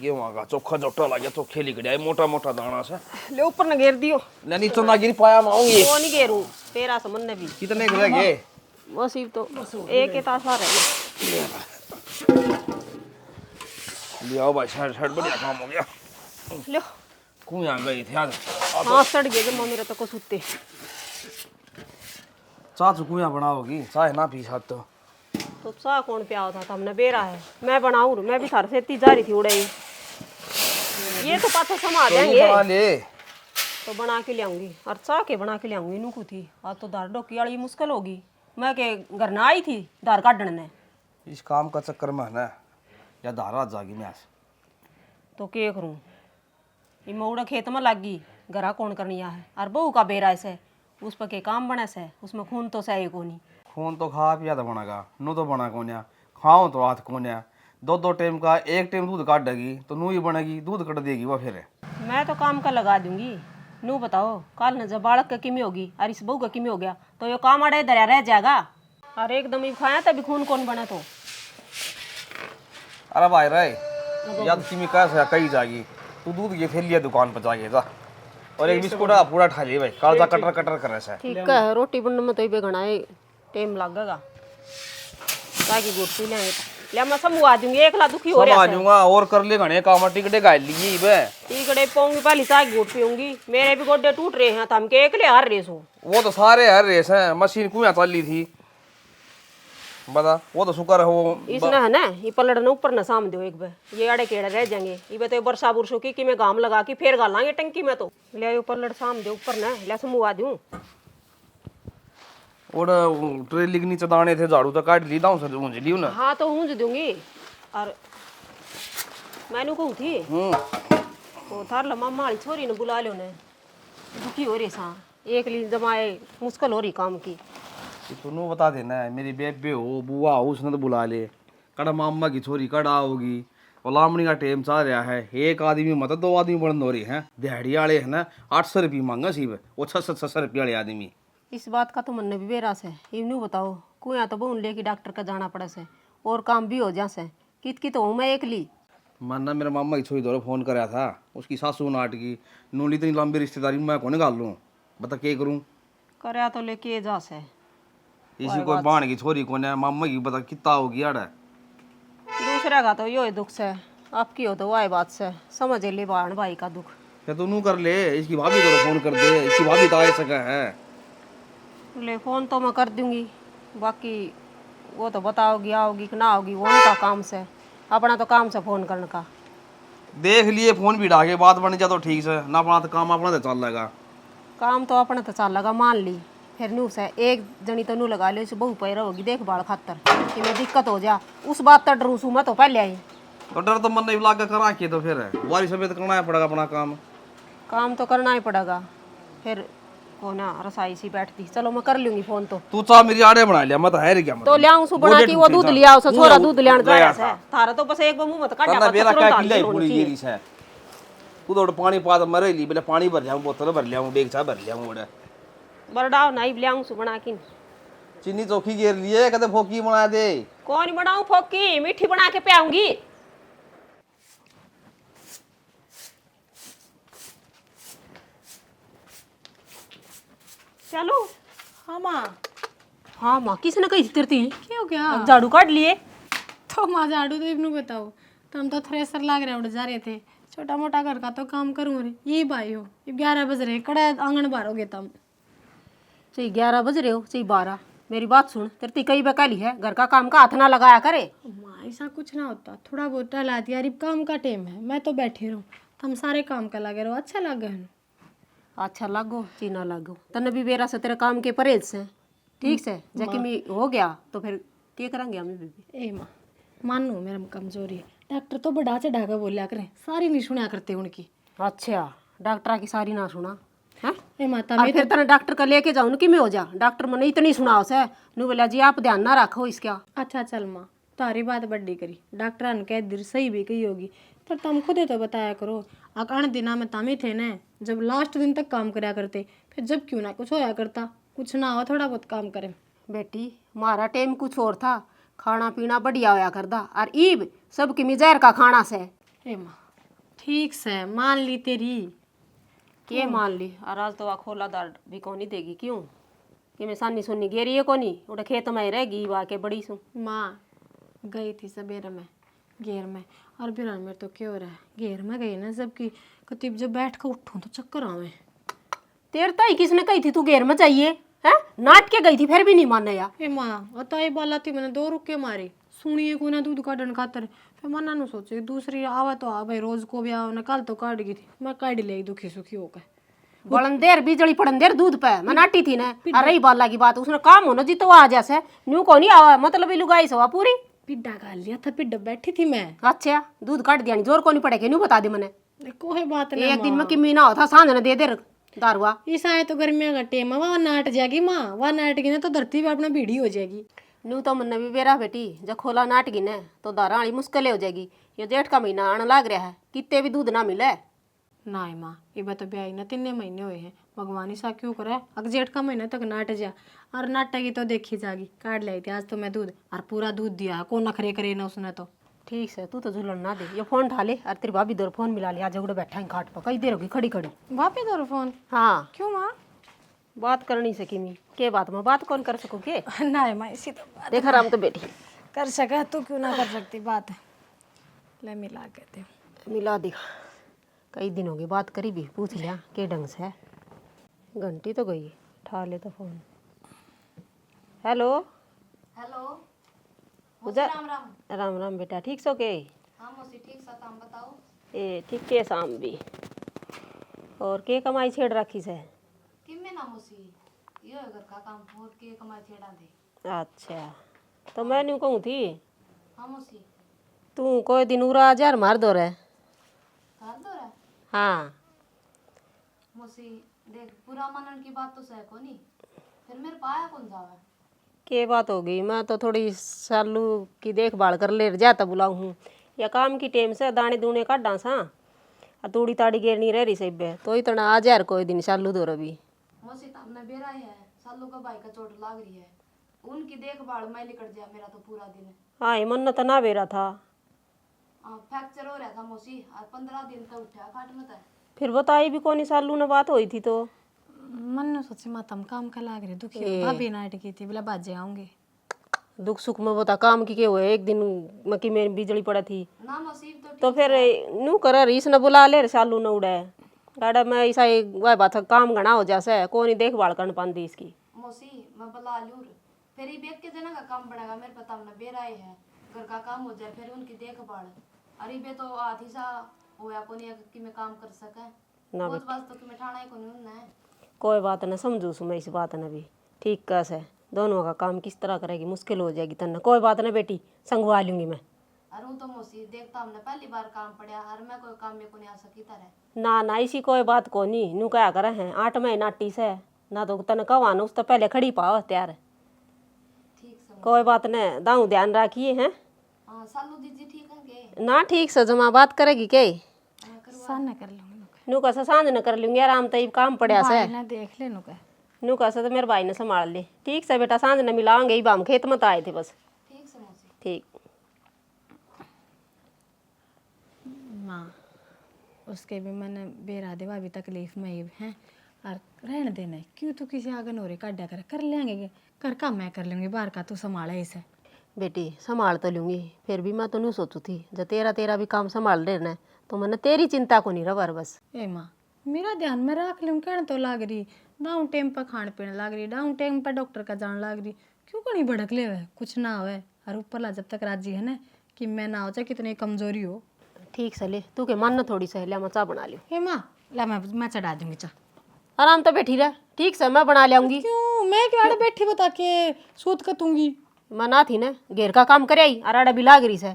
गेहूं का चोखा जोटा लग गया चोखे लिख गया मोटा मोटा दाना से ले ऊपर न घेर दियो ले नीचे ना गिर पाया माऊंगी वो नहीं घेरू तेरा समझ भी कितने गिर गए बस ही तो एक ही तासा रह लिया भाई शर्ट शर्ट बढ़िया काम हो गया लो कुया गई थी आज हाँ सड़ गए जब मेरे तो को सुते चाचू कुया बनाओगी चाहे ना पी सकते तो चाह कौन प्याव था हमने बेरा है मैं बनाऊं मैं भी थार से इतनी जा रही थी उड़े ये तो पाछा समा देंगे बना ले तो बना के ले आऊंगी और चाह के बना के ले आऊंगी इनू को थी आज तो दार डोकी वाली मुश्किल होगी मैं के घर ना आई थी दार काटने ने इस काम का चक्कर में है ना या धारा जागी मैं तो क्या करूं ये मऊड़ा खेत में लागी घरा कौन करनिया है और बहू का बेरा ऐसे उस पर के काम बने से उसमें खून तो सही को नहीं खून तो खा पिया तो बनेगा नू तो बना कोन्या खाओ तो हाथ कोन्या दो टाइम का एक टाइम दूध काट देगी तो नू ही बनेगी दूध कट देगी वो फिर मैं तो काम का लगा दूंगी नू बताओ कल न जब बालक का किमी होगी और इस बहू का किमी हो गया तो ये काम अड़े दरिया रह जाएगा और एकदम ही खाया तभी खून कौन बने तो अरे भाई रे याद किमी कैसे कही जाएगी तू दूध ये फिर लिया दुकान पर जाके जा और एक बिस्कुट पूरा ठा ले भाई कालजा कटर कटर करे से ठीक है रोटी बनने में तो ये घना टाइम लगेगा ताकि गुड़ ले ले मैं समूह दूंगी एक ला दुखी हो रहा है समझूंगा और कर ले घने काम टिकटे गाल लिए बे टिकटे पाऊंगी पहली चाय गुड़ पीऊंगी मेरे भी गोड्डे टूट रहे हैं हम के अकेले हार रेस हो वो तो सारे हर रेस है मशीन कुया चल ली थी बता वो तो शुक्र है वो इसने है ना ये पलड़ न ऊपर न साम दो एक बार ये आड़े केड़े रह जाएंगे ये तो वर्षा बुरसों की मैं गाम लगा के फिर गालांगे टंकी में तो ले पलड़ साम दे ऊपर न ले समूह दूं और ट्रेली के नीचे दाने थे झाड़ू तो काट ली दाऊं सर ऊंच लियो ना हाँ तो ऊंच दूंगी और मैनू कहूँ थी वो थार ला मामा वाली छोरी ने बुला लो ने दुखी हो रही सा एक ली जमाए मुश्किल हो रही काम की तूने बता देना है मेरी बेबे हो बुआ हो उसने तो बुला ले कड़ा मामा की छोरी कड़ा होगी और लामड़ी का टाइम चल रहा है एक आदमी मतलब दो आदमी बढ़न हो रही है दिहाड़ी वाले है ना 800 रुपये मांगा सिर्फ वो 600 रुपये वाले आदमी इस बात का तो मन भी बेरास है इवनू बताओ कुया तो बहुन लेके डॉक्टर का जाना पड़ा से और काम भी हो जा से कित की तो हूँ मैं एक ली मानना मेरे मामा की छोरी दौरे फोन कराया था उसकी सासू नाट की नूली इतनी लंबी रिश्तेदारी में मैं कौन गाल लूँ बता क्या करूँ करया तो लेके जा से इसी कोई बाण की छोरी कौन है मामा की बता कितना होगी यार दूसरा का तो यो दुख से आपकी हो तो वाई बात से समझ ले बाण भाई का दुख क्या तू नू कर ले इसकी भाभी दौरे फोन कर दे इसकी भाभी तो आ सका है ले फोन तो मैं कर दूंगी बाकी वो तो बताओगी आओगी कि ना आओगी वो उनका काम से अपना तो काम से फोन करने का देख लिए फोन भी डाके बात बन जा तो ठीक से ना अपना तो काम अपना तो चल लेगा काम तो अपने तो चल लगा मान ली फिर नू से एक जनी तो नू लगा ली उसे बहु पैर होगी देखभाल खातर कि मैं दिक्कत हो जा उस बात तर डरूसू मैं तो पहले आई तो डर तो मन नहीं लाग करा के तो फिर वारी समेत करना पड़ेगा अपना काम तो करना ही पड़ेगा फिर को ना रसाई सी बैठती चलो मैं कर लूंगी फोन तो तू चा मेरी आड़े बना लिया मैं तो है क्या तो लियाऊं सु बना की वो दूध लिया उसे छोरा दूध लेने जाया से थारा तो बस एक मुंह मत काटा मेरा क्या किला पूरी गेरी से तू तो पानी पा तो मरे ली पहले पानी भर जाऊं बोतल भर लियाऊं बेग चा भर लियाऊं ओड़े बरडाव नहीं लियाऊं सु बना की चीनी चौकी घेर लिए कहते फोकी बना दे कौन बनाऊं फोकी मीठी बना के पियाऊंगी चलो हाँ माँ किसने कही तिरती क्यों क्या झाड़ू काट लिए तो माँ झाड़ू तो इब्नू बताओ तो हम तो थ्रेसर लाग रहे उड़ जा रहे थे छोटा मोटा घर का तो काम करूँ रे ये भाई हो 11 बज रहे कड़ा आंगन बारोगे तुम चाहिए 11 बज रहे हो चाहिए 12 मेरी बात सुन तिरती कई बकाली है घर का काम का हाथ ना लगाया करे माँ ऐसा कुछ ना होता थोड़ा बहुत टहला दिया यार काम का टाइम है मैं तो बैठी रहूँ तुम सारे काम का लगे रहो अच्छा लगे अच्छा लागो चीना लागो तने भी बेरा से तेरे काम के परहेज से ठीक से जबकि मैं हो गया तो फिर क्या करेंगे हम भी ए माँ मानो मेरा कमजोरी है डॉक्टर तो बढ़ा चढ़ा कर बोलिया करें सारी नहीं सुना करते उनकी अच्छा डॉक्टर की सारी ना सुना है ए माता और फिर तने डॉक्टर का लेके जाऊँ कि मैं हो जा डॉक्टर मैंने इतनी सुना उसे नू बोला जी आप ध्यान ना रखो इसका अच्छा चल माँ तारी बात बड्डी करी डॉक्टर ने कह दिर सही भी कही होगी पर तुम खुद ही तो बताया करो अकान दिना में तम ही थे न जब लास्ट दिन तक काम कराया करते फिर जब क्यों ना कुछ होया करता कुछ ना हो थोड़ा बहुत काम करें बेटी हमारा टाइम कुछ और था खाना पीना बढ़िया होया करदा और ईब सब की मिजायर का खाना से ए माँ ठीक से मान ली तेरी। के मान ली और आज तो खोला दार भी कोनी देगी क्यों कि मैं सानी सुनी गेरी है कोनी उड़ा खेत में ही रहेगी वाके बड़ी सू। माँ गई थी सवेरे में घेर में, और बिरन में तो क्यों रहा घेर में गई ना, जबकि कतीब जब बैठ कर उठूँ तो चक्कर आवे। तेरे ताई किसने कही थी तू घेर में चाहिए है, नाट के गई थी फिर भी नहीं माना या। ए माँ बताई बोला थी मैंने 2 रुके मारे सुनिए को ना दूध काटन खातर, फिर मना नु सोचे दूसरी आवा तो आ भाई रोज को भी आओ ना, कल तो काट गई थी मैं काट ले दुखी सुखी होकर। बड़न देर बिजली पड़न देर दूध पे मैं नाटी थी ना। अरे ही बाला की बात उसने काम होना जी तो आ जैसे न्यू को नहीं आवा मतलब ही लुगाई सवा पूरी। पिड्डा गाल लिया था, पिड्डा बैठी थी मैं। अच्छा दूध काट दिया जोर को नहीं पड़ेगा न्यू बता दे मैंने। कोई बात नहीं एक दिन में किमी ना होता सांझ न दे दे दारुआ। इस आए तो गर्मियाँ का टेम है, वहाँ नाट जाएगी माँ, वहाँ नाट गई ना तो धरती पे अपना भीड़ी हो जाएगी। न्यू तो मन भी बेरा बेटी जब खोला नाट गी ना तो दारा वाली मुश्किल हो जाएगी। ये जेठ का महीना आने लग रहा है कितने भी दूध ना मिले। ना माँ ये बात तो ब्याई ना 3 महीने हुए हैं, भगवान ही सा क्यों करे अग जेठ का महीना तक नाट जा, और नाटेगी तो देखी जागी। काट लाई थी आज तो मैं दूध, और पूरा दूध दिया, को नखरे करे ना उसने तो। ठीक है तू तो झूलन ना दे, ये फोन उठा ले और तेरी भाभी दो फोन मिला लिया जगड़े बैठा है खाट पर कई देर होगी खड़ी खड़ी। वापस दो फोन। हाँ क्यों माँ? बात कर नहीं सकी मी के बात में बात कौन कर सकू के। ना माँ इसी तो बात देखा राम तो बेटी कर सका तू क्यों ना कर सकती बात। ले मिला के दे। मिला दिखा कई दिन हो गए बात करी भी पूछ लिया के ढंग से। घंटी तो गई उठा ले तो फोन। हेलो हेलो उधर राम राम। राम राम बेटा ठीक सो के। हाँ मौसी ठीक सा काम बताओ। ए ठीक के शाम भी और के कमाई छेड़ रखी से। किम में ना मौसी ये घर का काम और के कमाई छेड़ा दे। अच्छा तो मैं न्यू कहूँ थी हाँ मौसी तू कोई दिन उरा हजार मार दो रे। कर दो रे हाँ मौसी देख पूरा मनन की बात तो सह को नहीं, फिर मेरे पाया कौन जावे। के बात हो गई मैं तो थोड़ी सालू की देखभाल कर ले जाता बुलाऊँ हूँ या काम की टेम से दाने दूने काटा सा और तूड़ी ताड़ी गेर नहीं रह रही सब तो इतना आ जा कोई दिन सालू दो रवि। मौसी तो अपने बेरा ही है सालों का भाई का चोट लाग रही है, उनकी देखभाल में निकट जाए मेरा तो पूरा दिन। हाँ ये मन तो ना बेरा था। फ्रैक्चर हो रहा था मौसी और 15 दिन तक उठा खाट में था। फिर बताई भी कौन सालू ने बात हुई थी तो मन ने सोचे मातम काम का लाग रही दुखी हो, भाभी नाट की थी बोला बाजे आऊंगे। दुख सुख में बता काम की के हुए एक दिन मकी में बिजली पड़ा थी ना मौसी तो फिर नू कर रीस न बुला ले सालू न उड़े गाड़ा में ऐसा वह बात काम घना हो जासे कौन ही देखभाल कर पाती इसकी। मौसी मैं बला लूर फिर ही बेच के देना का काम बढ़ेगा मेरे पता में बेरा ही है घर का काम हो जाए फिर उनकी देखभाल। अरे बे तो आधी सा होया को नहीं कि मैं काम कर सके ना बहुत बात तो कि मैं ठाणा ही को नहीं है। कोई बात न समझू सु मैं इस बात न भी ठीक कस है दोनों का काम किस तरह करेगी मुश्किल हो जाएगी तन्ना कोई बात न बेटी संगवा लूंगी मैं। अरे वो तो मौसी देखता हमने पहली बार काम पड़ा हर मैं कोई काम में को नहीं आ सकी तरह। ना ना इसी कोई बात को नहीं नू क्या करे हैं 8 महीना नाटी से ना तो तन कवाना उस तो पहले खड़ी पाओ त्यार ठीक से कोई बात न दाऊ ध्यान रखिए हैं। हाँ सालू दीदी ठीक है के ना ठीक से जमा बात करेगी के सान कर लूंगी नू कैसा सांझ न कर लूंगी आराम तो काम पड़ा से ना देख ले नु का नू कैसा तो मेरे भाई ने संभाल ले ठीक से बेटा सांझ न मिलाओगे बाम खेत में तो आए थे बस। ठीक से मौसी ठीक माँ उसके भी मैंने बेरा देवा अभी तकलीफ में ही हैं, और रहने देना है क्यों तू किसी आगन हो रही काटा कर लेंगे कर का मैं कर लूँगी बाहर का तू संभाले इसे। बेटी संभाल तो लूंगी फिर भी मैं तो नहीं सोचू थी जब तेरा भी काम संभाल रहे ना तो मैंने तेरी चिंता को नहीं रबर बस। ए माँ मेरा ध्यान में रख लूँ कहने तो लाग रही डाउन टाइम पर खान पीने लाग रही डाउन टाइम पर डॉक्टर का जान लाग रही क्यों को नहीं भड़क ले हुए कुछ ना हो और ऊपर ला जब तक राजी है ना कि मैं ना हो चाहे कितनी कमजोरी हो। ठीक से ले तू के मन थोड़ी सा लिया मैं चाह बना लियो। ए माँ ला मैं चढ़ा दूंगी चाह आराम तो बैठी रह ठीक से मैं बना लियाऊंगी। क्यों मैं क्या बैठी बता के सूत कतूंगी मैं ना थी ना घेर का काम करे आई अराड़ा भी लाग रही से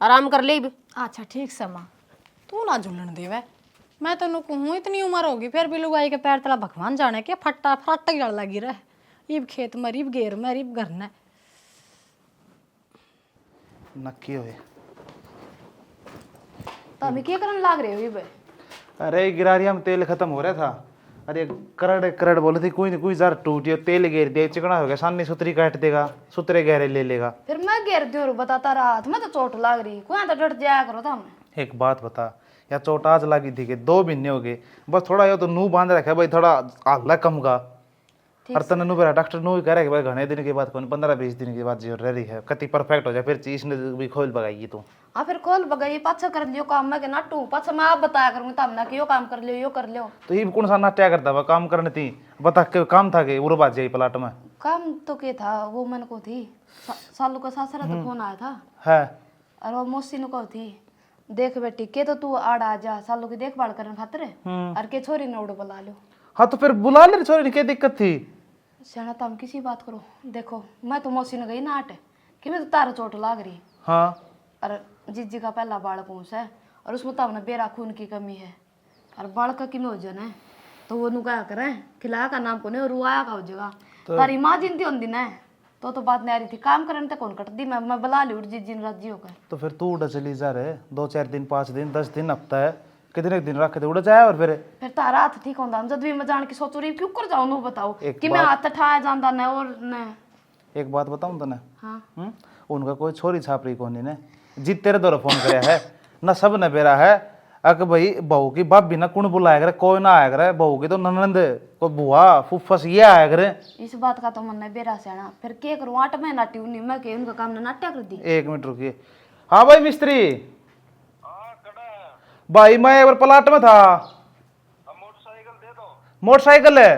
आराम कर ले। अच्छा ठीक से माँ तू ना झूलन देवे मैं तो कहूँ इतनी उम्र होगी फिर भी लुगाई के पैर तला भगवान जाने के फट्टा फटक जड़ लगी रहे इब खेत में इब घेर में इब घर में नक्की होए। तो अभी क्या करने लाग रहे हो ये अरे गिरारिया में तेल खत्म हो रहा था। अरे करड़ करड़ बोले थे कोई नहीं कोई जार टूटियो तेल घेर दे चिकना हो गया सामने सुतरी काट देगा सुतरे गहरे ले लेगा। फिर मैं घेर दे बताता रहा तुम्हें तो चोट लाग रही कोई तो डट जाया करो था हमें। एक बात बता या चोट आज लगी थी कि 2 महीने हो गए, बस थोड़ा यो तो नू बांध रखा भाई, थोड़ा हल्ला कम का। और तने नू बेरा डॉक्टर नू कह रहा है कि भाई घने दिन के बाद कौन 15-20 दिन के बाद जो रह रही है कति परफेक्ट हो जाए, फिर चीज ने भी खोल बगाई तू। हाँ फिर खोल बगई पाछा कर लियो काम, मैं के नाटू पाछा मैं आप बताया करूंगी तब ना कि यो काम कर लियो यो कर लियो। तो ये कौन सा नाट्या करता वह काम करने थी, बता के काम था कि उड़ बाज जाई प्लाट में। काम तो के था वो मन को थी सालू का सासरा तो फोन आया था है और वो मौसी नु को थी देख बेटी के तो तू आड़ आ जा सालू की देखभाल करने खातिर और के छोरी ने उड़ बुला लो। हाँ तो फिर बुला ले छोरी ने, क्या दिक्कत थी। सियाना तम किसी बात करो, देखो मैं तो मौसी ने गई ना आट कि मैं तो तारा चोट लाग रही हाँ और जीजी का पहला बालक हूँ है और उसमें तब ना बेरा खून की कमी है और बालक का किमें वजन है तो वो नु क्या करें खिलाया का नाम को नहीं और रुआया का हो जगह तारी माँ जिनती होती ना तो बात नहीं आ रही थी काम करने तक कौन कटती मैं बुला ली उठ जीजी ने राजी होकर। तो फिर तू उड़ा चली जा रहे 2-4 दिन 5 दिन 10 दिन हफ्ता है कितने दिन रख दे उड़ जाए। और फिर तारा हाथ ठीक होता जब भी मैं जान के सोचू रही क्यों कर जाऊँ बताओ एक कि मैं हाथ ठाया जाता न और न। एक बात बताऊं तने, हाँ उनका कोई छोरी छापरी कोनी ने जित तेरे द्वारा फोन कराया है ना, सब ने बेरा है अक भाई बहू की भाभी ना कुण बुलाया करे, कोई ना आया करे, बहू की तो ननंद कोई बुआ फुफस ये आया करे। इस बात का तो मन है बेरा से आना फिर के करूँ 8 महीने नाटी उन्नी मैं के उनका काम नाट्या कर दी। 1 मिनट रुकिए। हाँ भाई मिस्त्री, भाई मैं एक बार प्लाट में था, मोटरसाइकिल है।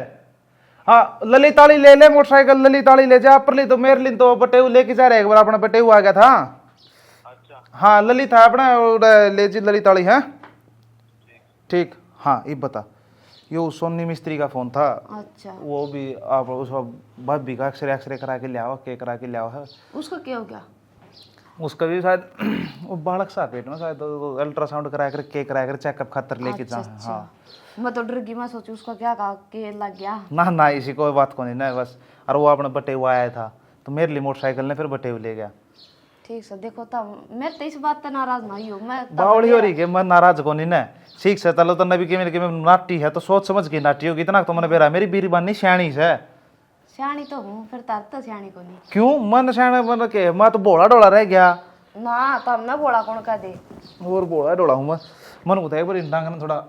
हाँ ललिताली ले ले मोटरसाइकिल, ललिताली ले जा, परली तो मेरे लिए तो बटेऊ लेके जा रहे, एक बार अपना बटेऊ आ गया था। अच्छा हाँ ललित है अपना ले जी ललिताली है ठीक। हाँ ये बता यो सोनी मिस्त्री का फोन था। अच्छा वो भी आप उसका भाभी का एक्सरे करा के ले आओ, के करा के ले आओ है। उसका क्या हो गया? उसका भी शायद वो बालक सा पेट में शायद अल्ट्रासाउंड करा कर के करा कर चेकअप खातर लेके जा। हाँ मैं तो डर गई, मैं सोचू उसका क्या कहा के लग गया। ना इसी कोई बात को नहीं ना बस। और वो अपने बटेऊ आया था तो मेरे लिए मोटरसाइकिल ने फिर बटेऊ ले गया। ठीक से देखो तब मैं तो इस बात पे नाराज नहीं हूँ मैं बावड़ी हो रही के मैं नाराज को नहीं ना। ठीक से तलो तो नबी के मेरे के में नाटी है तो सोच समझ के नाटी होगी, इतना तो मैंने बेरा मेरी बीरी बानी सियाणी से सियाणी तो हूँ फिर तार तो सियाणी को नहीं क्यों मन सियाणा बन के मैं तो बोला डोला रह गया ना तब ना बोला कौन का दे और बोला डोला हूँ मैं मन को था एक बार डांग ने थोड़ा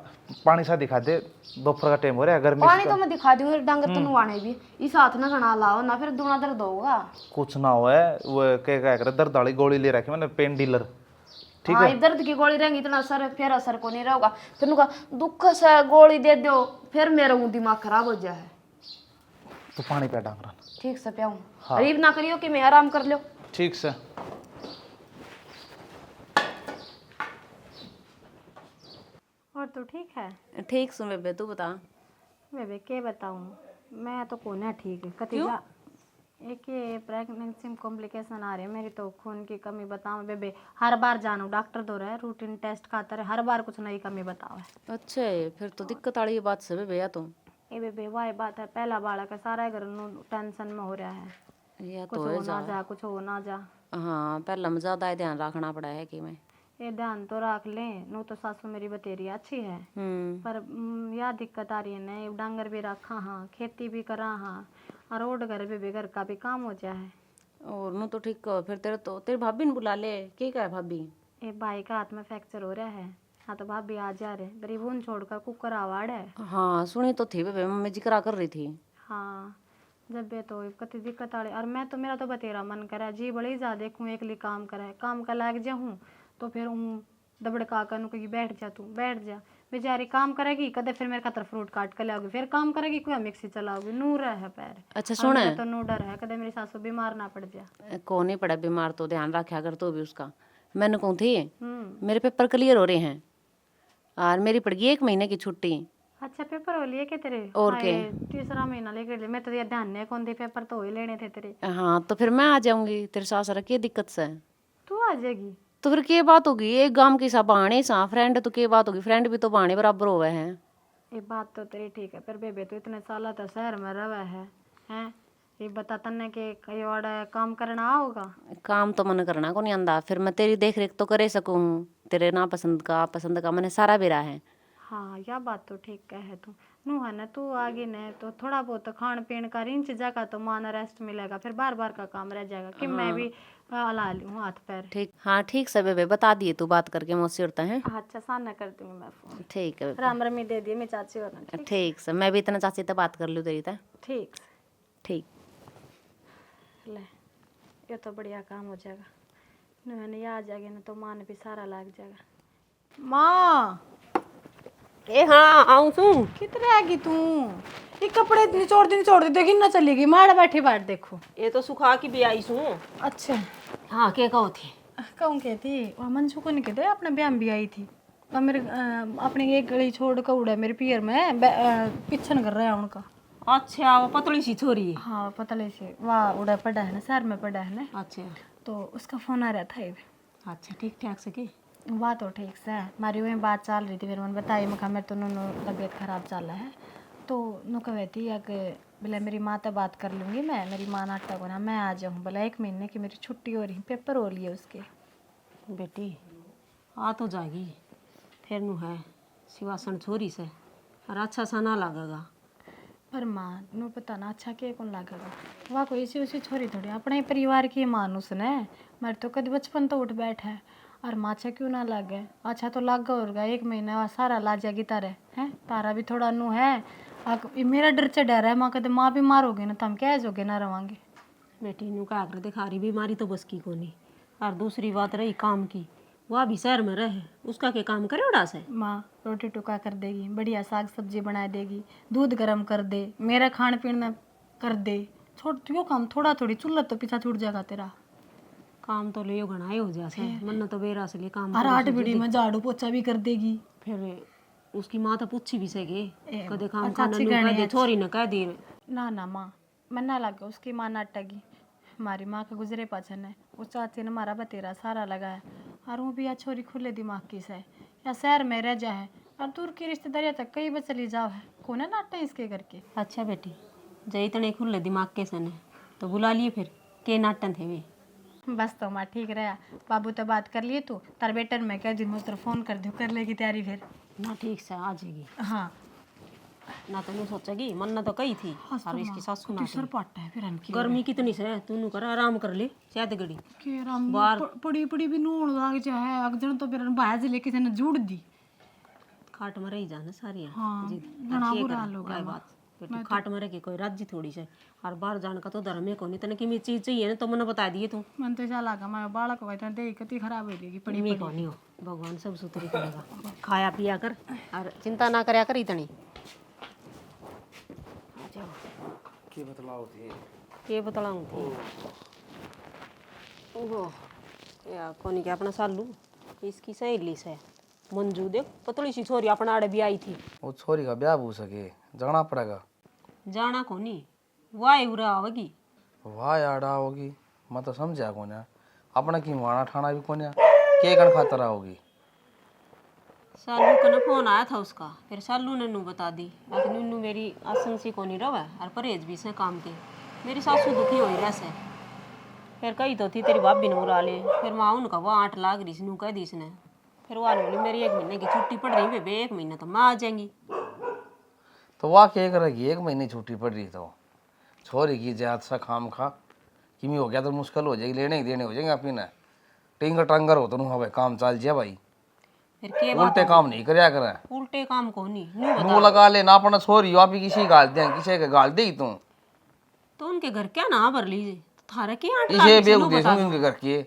पानी सा दिखा दे, दोपहर का टाइम हो रहा है गर्मी पानी तो मैं दिखा दूँ डांगर तो नुआने भी इस हाथ ना खना लाओ ना फिर दूना दर्द होगा। कुछ ना हो है वो क्या करे दर्द वाली गोली ले रखी मैंने पेन डीलर। ठीक हाँ, है दर्द की गोली रहेंगी इतना असर फिर असर को नहीं रहेगा फिर उनका दुख से गोली दे दो फिर मेरा दिमाग खराब हो जाए। तो पानी पे डांग रहा ठीक से प्याऊँ गरीब ना करियो कि मैं आराम कर लो। ठीक से। और तो ठीक है। ठीक सुन बेबे तू बता। बेबे के बताऊँ मैं तो कौन है ठीक है कतीजा एक ये प्रेगनेंसी में कॉम्प्लिकेशन आ रहे हैं मेरी तो खून की कमी बताओ बेबे। हर बार जानो डॉक्टर दो रहे रूटीन टेस्ट खाता रहे हर बार कुछ नई कमी बताओ है। अच्छा है फिर तो दिक्कत वाली बात से बेबे या तो ये बेबे वही बात है पहला बालक है सारा घर टेंशन में हो रहा है या कुछ तो हो ना जा कुछ हो ना जा। हाँ पहला में ज्यादा ध्यान रखना पड़ा है कि मैं ये ध्यान तो रख लें नो तो सासू मेरी बतेरी अच्छी है पर यह दिक्कत आ रही है ना डांगर भी रखा हाँ खेती भी करा हाँ और रोड घर भी घर का भी काम हो जाए। और नो तो ठीक फिर तेरी भाभी ने बुला ले क्या है भाभी। ये भाई का हाथ में फ्रैक्चर हो रहा है हाँ तो भाभी आ जा रहे गरीब उन छोड़कर कुकर आवाड़ है। हाँ सुनी तो थी बेबे मम्मी जिक्र कर रही थी। हाँ जब बे तो कति दिक्कत आ रही और मैं तो मेरा तो बतेरा मन करे जी बड़ी जा देखूँ एक लिए काम करे काम का लाग जाऊँ तो फिर दबड़ का कर कहीं बैठ जा तू बैठ जा बेचारी काम करेगी कदे फिर मेरे खातर फ्रूट काट कर लाओगी फिर काम करेगी कोई मिक्सी चलाओगी नूर है पैर। अच्छा सुन तो नू डर है कदे मेरी सासू बीमार ना पड़ जा। कौन नहीं पड़ा बीमार तो ध्यान रखा कर तो भी उसका। मैंने कहूँ थी मेरे पेपर क्लियर हो रहे हैं और मेरी पड़ गई 1 महीने की छुट्टी। अच्छा पेपर हो लिए क्या तेरे और क्या तीसरा महीना लेकर मैं तो ध्यान नहीं कौन दे पेपर तो ही लेने थे तेरे। हाँ तो फिर मैं आ जाऊंगी तेरे सास की दिक्कत से तू आ जाएगी तो फिर क्या बात होगी एक गांव की सा बहाने सा फ्रेंड तो क्या बात होगी फ्रेंड भी तो बहाने बराबर हुए हैं। ये बात तो तेरी ठीक है पर बेबे तो इतने साल तो शहर में रहा है हैं ये बता तन्ने के कई और काम करना होगा काम तो मन करना को नहीं आंदा फिर मैं तेरी देख रेख तो करे सकूँ तेरे ना पसंद का पसंद का मैंने सारा भी रहा है। हाँ यह बात तो ठीक है तू नू है ना तू आगे न तो थोड़ा बहुत तो खान पीन का रिंच जगह तो मान रेस्ट मिलेगा फिर बार बार का काम रह जाएगा कि मैं भी हाँ ला लूँ हाथ पैर। ठीक, हाँ ठीक से बेबे, बता दिए तू बात करके मौसी उड़ता है। अच्छा सामने कर दूंगी मैं फोन। ठीक है बेबे, राम रमी दे दिए मैं चाची होना। ठीक से मैं भी इतना चाची से बात कर लूँ तेरी तक। ठीक ठीक। ले, ये तो बढ़िया काम हो जाएगा। मैंने आ जाएगा ना तो माँ ने भी सारा लग जाएगा। माँ ए हाँ आऊँ तू। कितने आएगी तू? ये कपड़े निचोड़ दी देखी ना चलेगी माड़ा बैठी बाट देखो। ये तो सुखा की भी आई सूँ। अच्छा हाँ के कहो थी? कहूँ कहती वहाँ मंशू को नहीं कहते अपने ब्याह में भी आई थी। और मेरे अपने एक गली छोड़ कर उड़ा मेरे पियर में पिछन कर रहा है उनका। अच्छा वो पतली सी छोरी। हाँ पतले से वाह उड़ा पड़ा है ना शहर में पड़ा है ना। अच्छा तो उसका फोन आ रहा था ये। अच्छा ठीक ठाक से की बात तो ठीक से हमारी वही बात चल रही थी। फिर मैंने बताई मैं मेरे तो नो तबीयत खराब चल रहा है तो नो कहती है कि बोले मेरी माँ से बात कर लूँगी मैं। मेरी माँ नाटक बना मैं आ जाऊँ बोला 1 महीने की मेरी छुट्टी हो रही पेपर हो रही है उसके। बेटी आ तो जाएगी फिर नू है सिवासन छोरी से और अच्छा सा ना लगेगा। पर माँ नो पता ना अच्छा के कौन लगेगा। वह कोई ऐसी उसी छोरी थोड़ी अपने ही परिवार की मानुस ने। मेरे तो कभी बचपन तो उठ बैठ है और माछा क्यों ना लगे। अच्छा तो लग होगा 1 महीना सारा ला जाएगी तारे हैं तारा भी थोड़ा नू है। मेरा डर से डर है माँ कहते माँ बीमार होगी ना तो हम क्या जोगे ना रवांगे। बेटी नू क्या कर दिखारी बीमारी तो बस की कोनी। और दूसरी बात रही काम की वह भी शहर में रहे उसका क्या काम करे उड़ा से। माँ रोटी टुका कर देगी बढ़िया साग सब्जी बना देगी दूध गर्म कर दे मेरा खान पीना कर दे। छोड़ यो काम थोड़ा थोड़ी चूल्हा तो पीछा छूट जाएगा तेरा। काम तो ले घना ही हो जासे मन तो बेरा से ले काम और 8 बीड़ी में झाड़ू पोछा भी कर देगी। फिर उसकी माँ तो पूछी भी सके कदे काम अच्छा, खाना अच्छी नू कह गणी दे है। छोरी ने कह दी। ना ना माँ मन ना लगे उसकी माँ नाटगी। हमारी माँ के गुजरे पाछन है उस चाची ने हमारा बतेरा सारा लगाया और वो भी या छोरी खुले दिमाग की से या शहर में रह जाए और दूर की रिश्तेदारियाँ तक कई बार चली जाओ है कौन है नाटा इसके करके। अच्छा बेटी जय इतने खुले दिमाग के सन तो बुला लिए फिर के नाटन थे वे। बस तो माँ ठीक रहा बाबू तो बात कर लिए तू तार बेटर मैं कह दी मुझे फोन कर दूँ कर लेगी तैयारी फिर। ना ठीक से आ जाएगी हाँ ना तो नहीं सोचेगी मन ना तो कही थी और इसकी सासू ना सर पाटा है फिर हमकी गर्मी कितनी से तू कर आराम कर ले शायद गड़ी के राम पड़ी पड़ी भी नून लाग जा है अगजन तो फिर बाहर से लेके जाने जुड़ दी खाट में रही जाना सारी हाँ, जी घना बुरा हाल होगा कोई बात बेटी खाट में रह के कोई राज्य थोड़ी से और बाहर जाने का तो धर्म है कोनी तने की चीज चाहिए ना तो मैंने बता दिए तू मन तो ऐसा लगा मैं बालक हुआ था देख कति खराब हो जाएगी पड़ी मी कोनी हो भगवान सब सुतरी करेगा खाया पिया कर और चिंता ना करया कर इतनी। की बतलाओ थी ये बतलाऊं थी ओहो या कोनी के अपना सालू इसकी सहेली से मंजू देख पतली सी छोरी अपना आड़े भी आई थी। वो छोरी का ब्याह हो सके जाना पड़ेगा। जाना कोनी वाह उरा आवेगी वाह याडा होगी मैं तो समझा कोन्या अपना की वाना ठाना भी कोन्या के कण खातर होगी। सालू का ना फोन आया था उसका फिर सालू ने नू बता दी लेकिन नू मेरी आसंग सी कोनी रवा और परहेज भी से काम के मेरी सासू दुखी हो रहा से फिर कही तो थी तेरी भाभी ने बुला ले फिर माँ उनका वो 8 लाख रही नू कह दी इसने फिर वो बोली मेरी 1 महीने की छुट्टी पड़ रही बेबे 1 महीना तो मैं आ जाएंगी। तो वाह क्या करेगी 1 महीने छुट्टी पड़ रही तो छोरी की जात सा खाम खा किमी हो गया तो मुश्किल हो जाएगी लेने ही देने हो जाएंगे अपनी ना टिंगर टंगर हो तो नू हवे काम चल जाए भाई फिर के उल्टे काम नहीं करया करे उल्टे काम कोनी नू बता मुंह लगा ले ना अपना छोरी आप ही किसी गाल दे किसी के गाल दे तू तो उनके घर क्या ना भर लीजिए तो थारे के 8 इसे लाख बेवकूफ समझ उनके घर की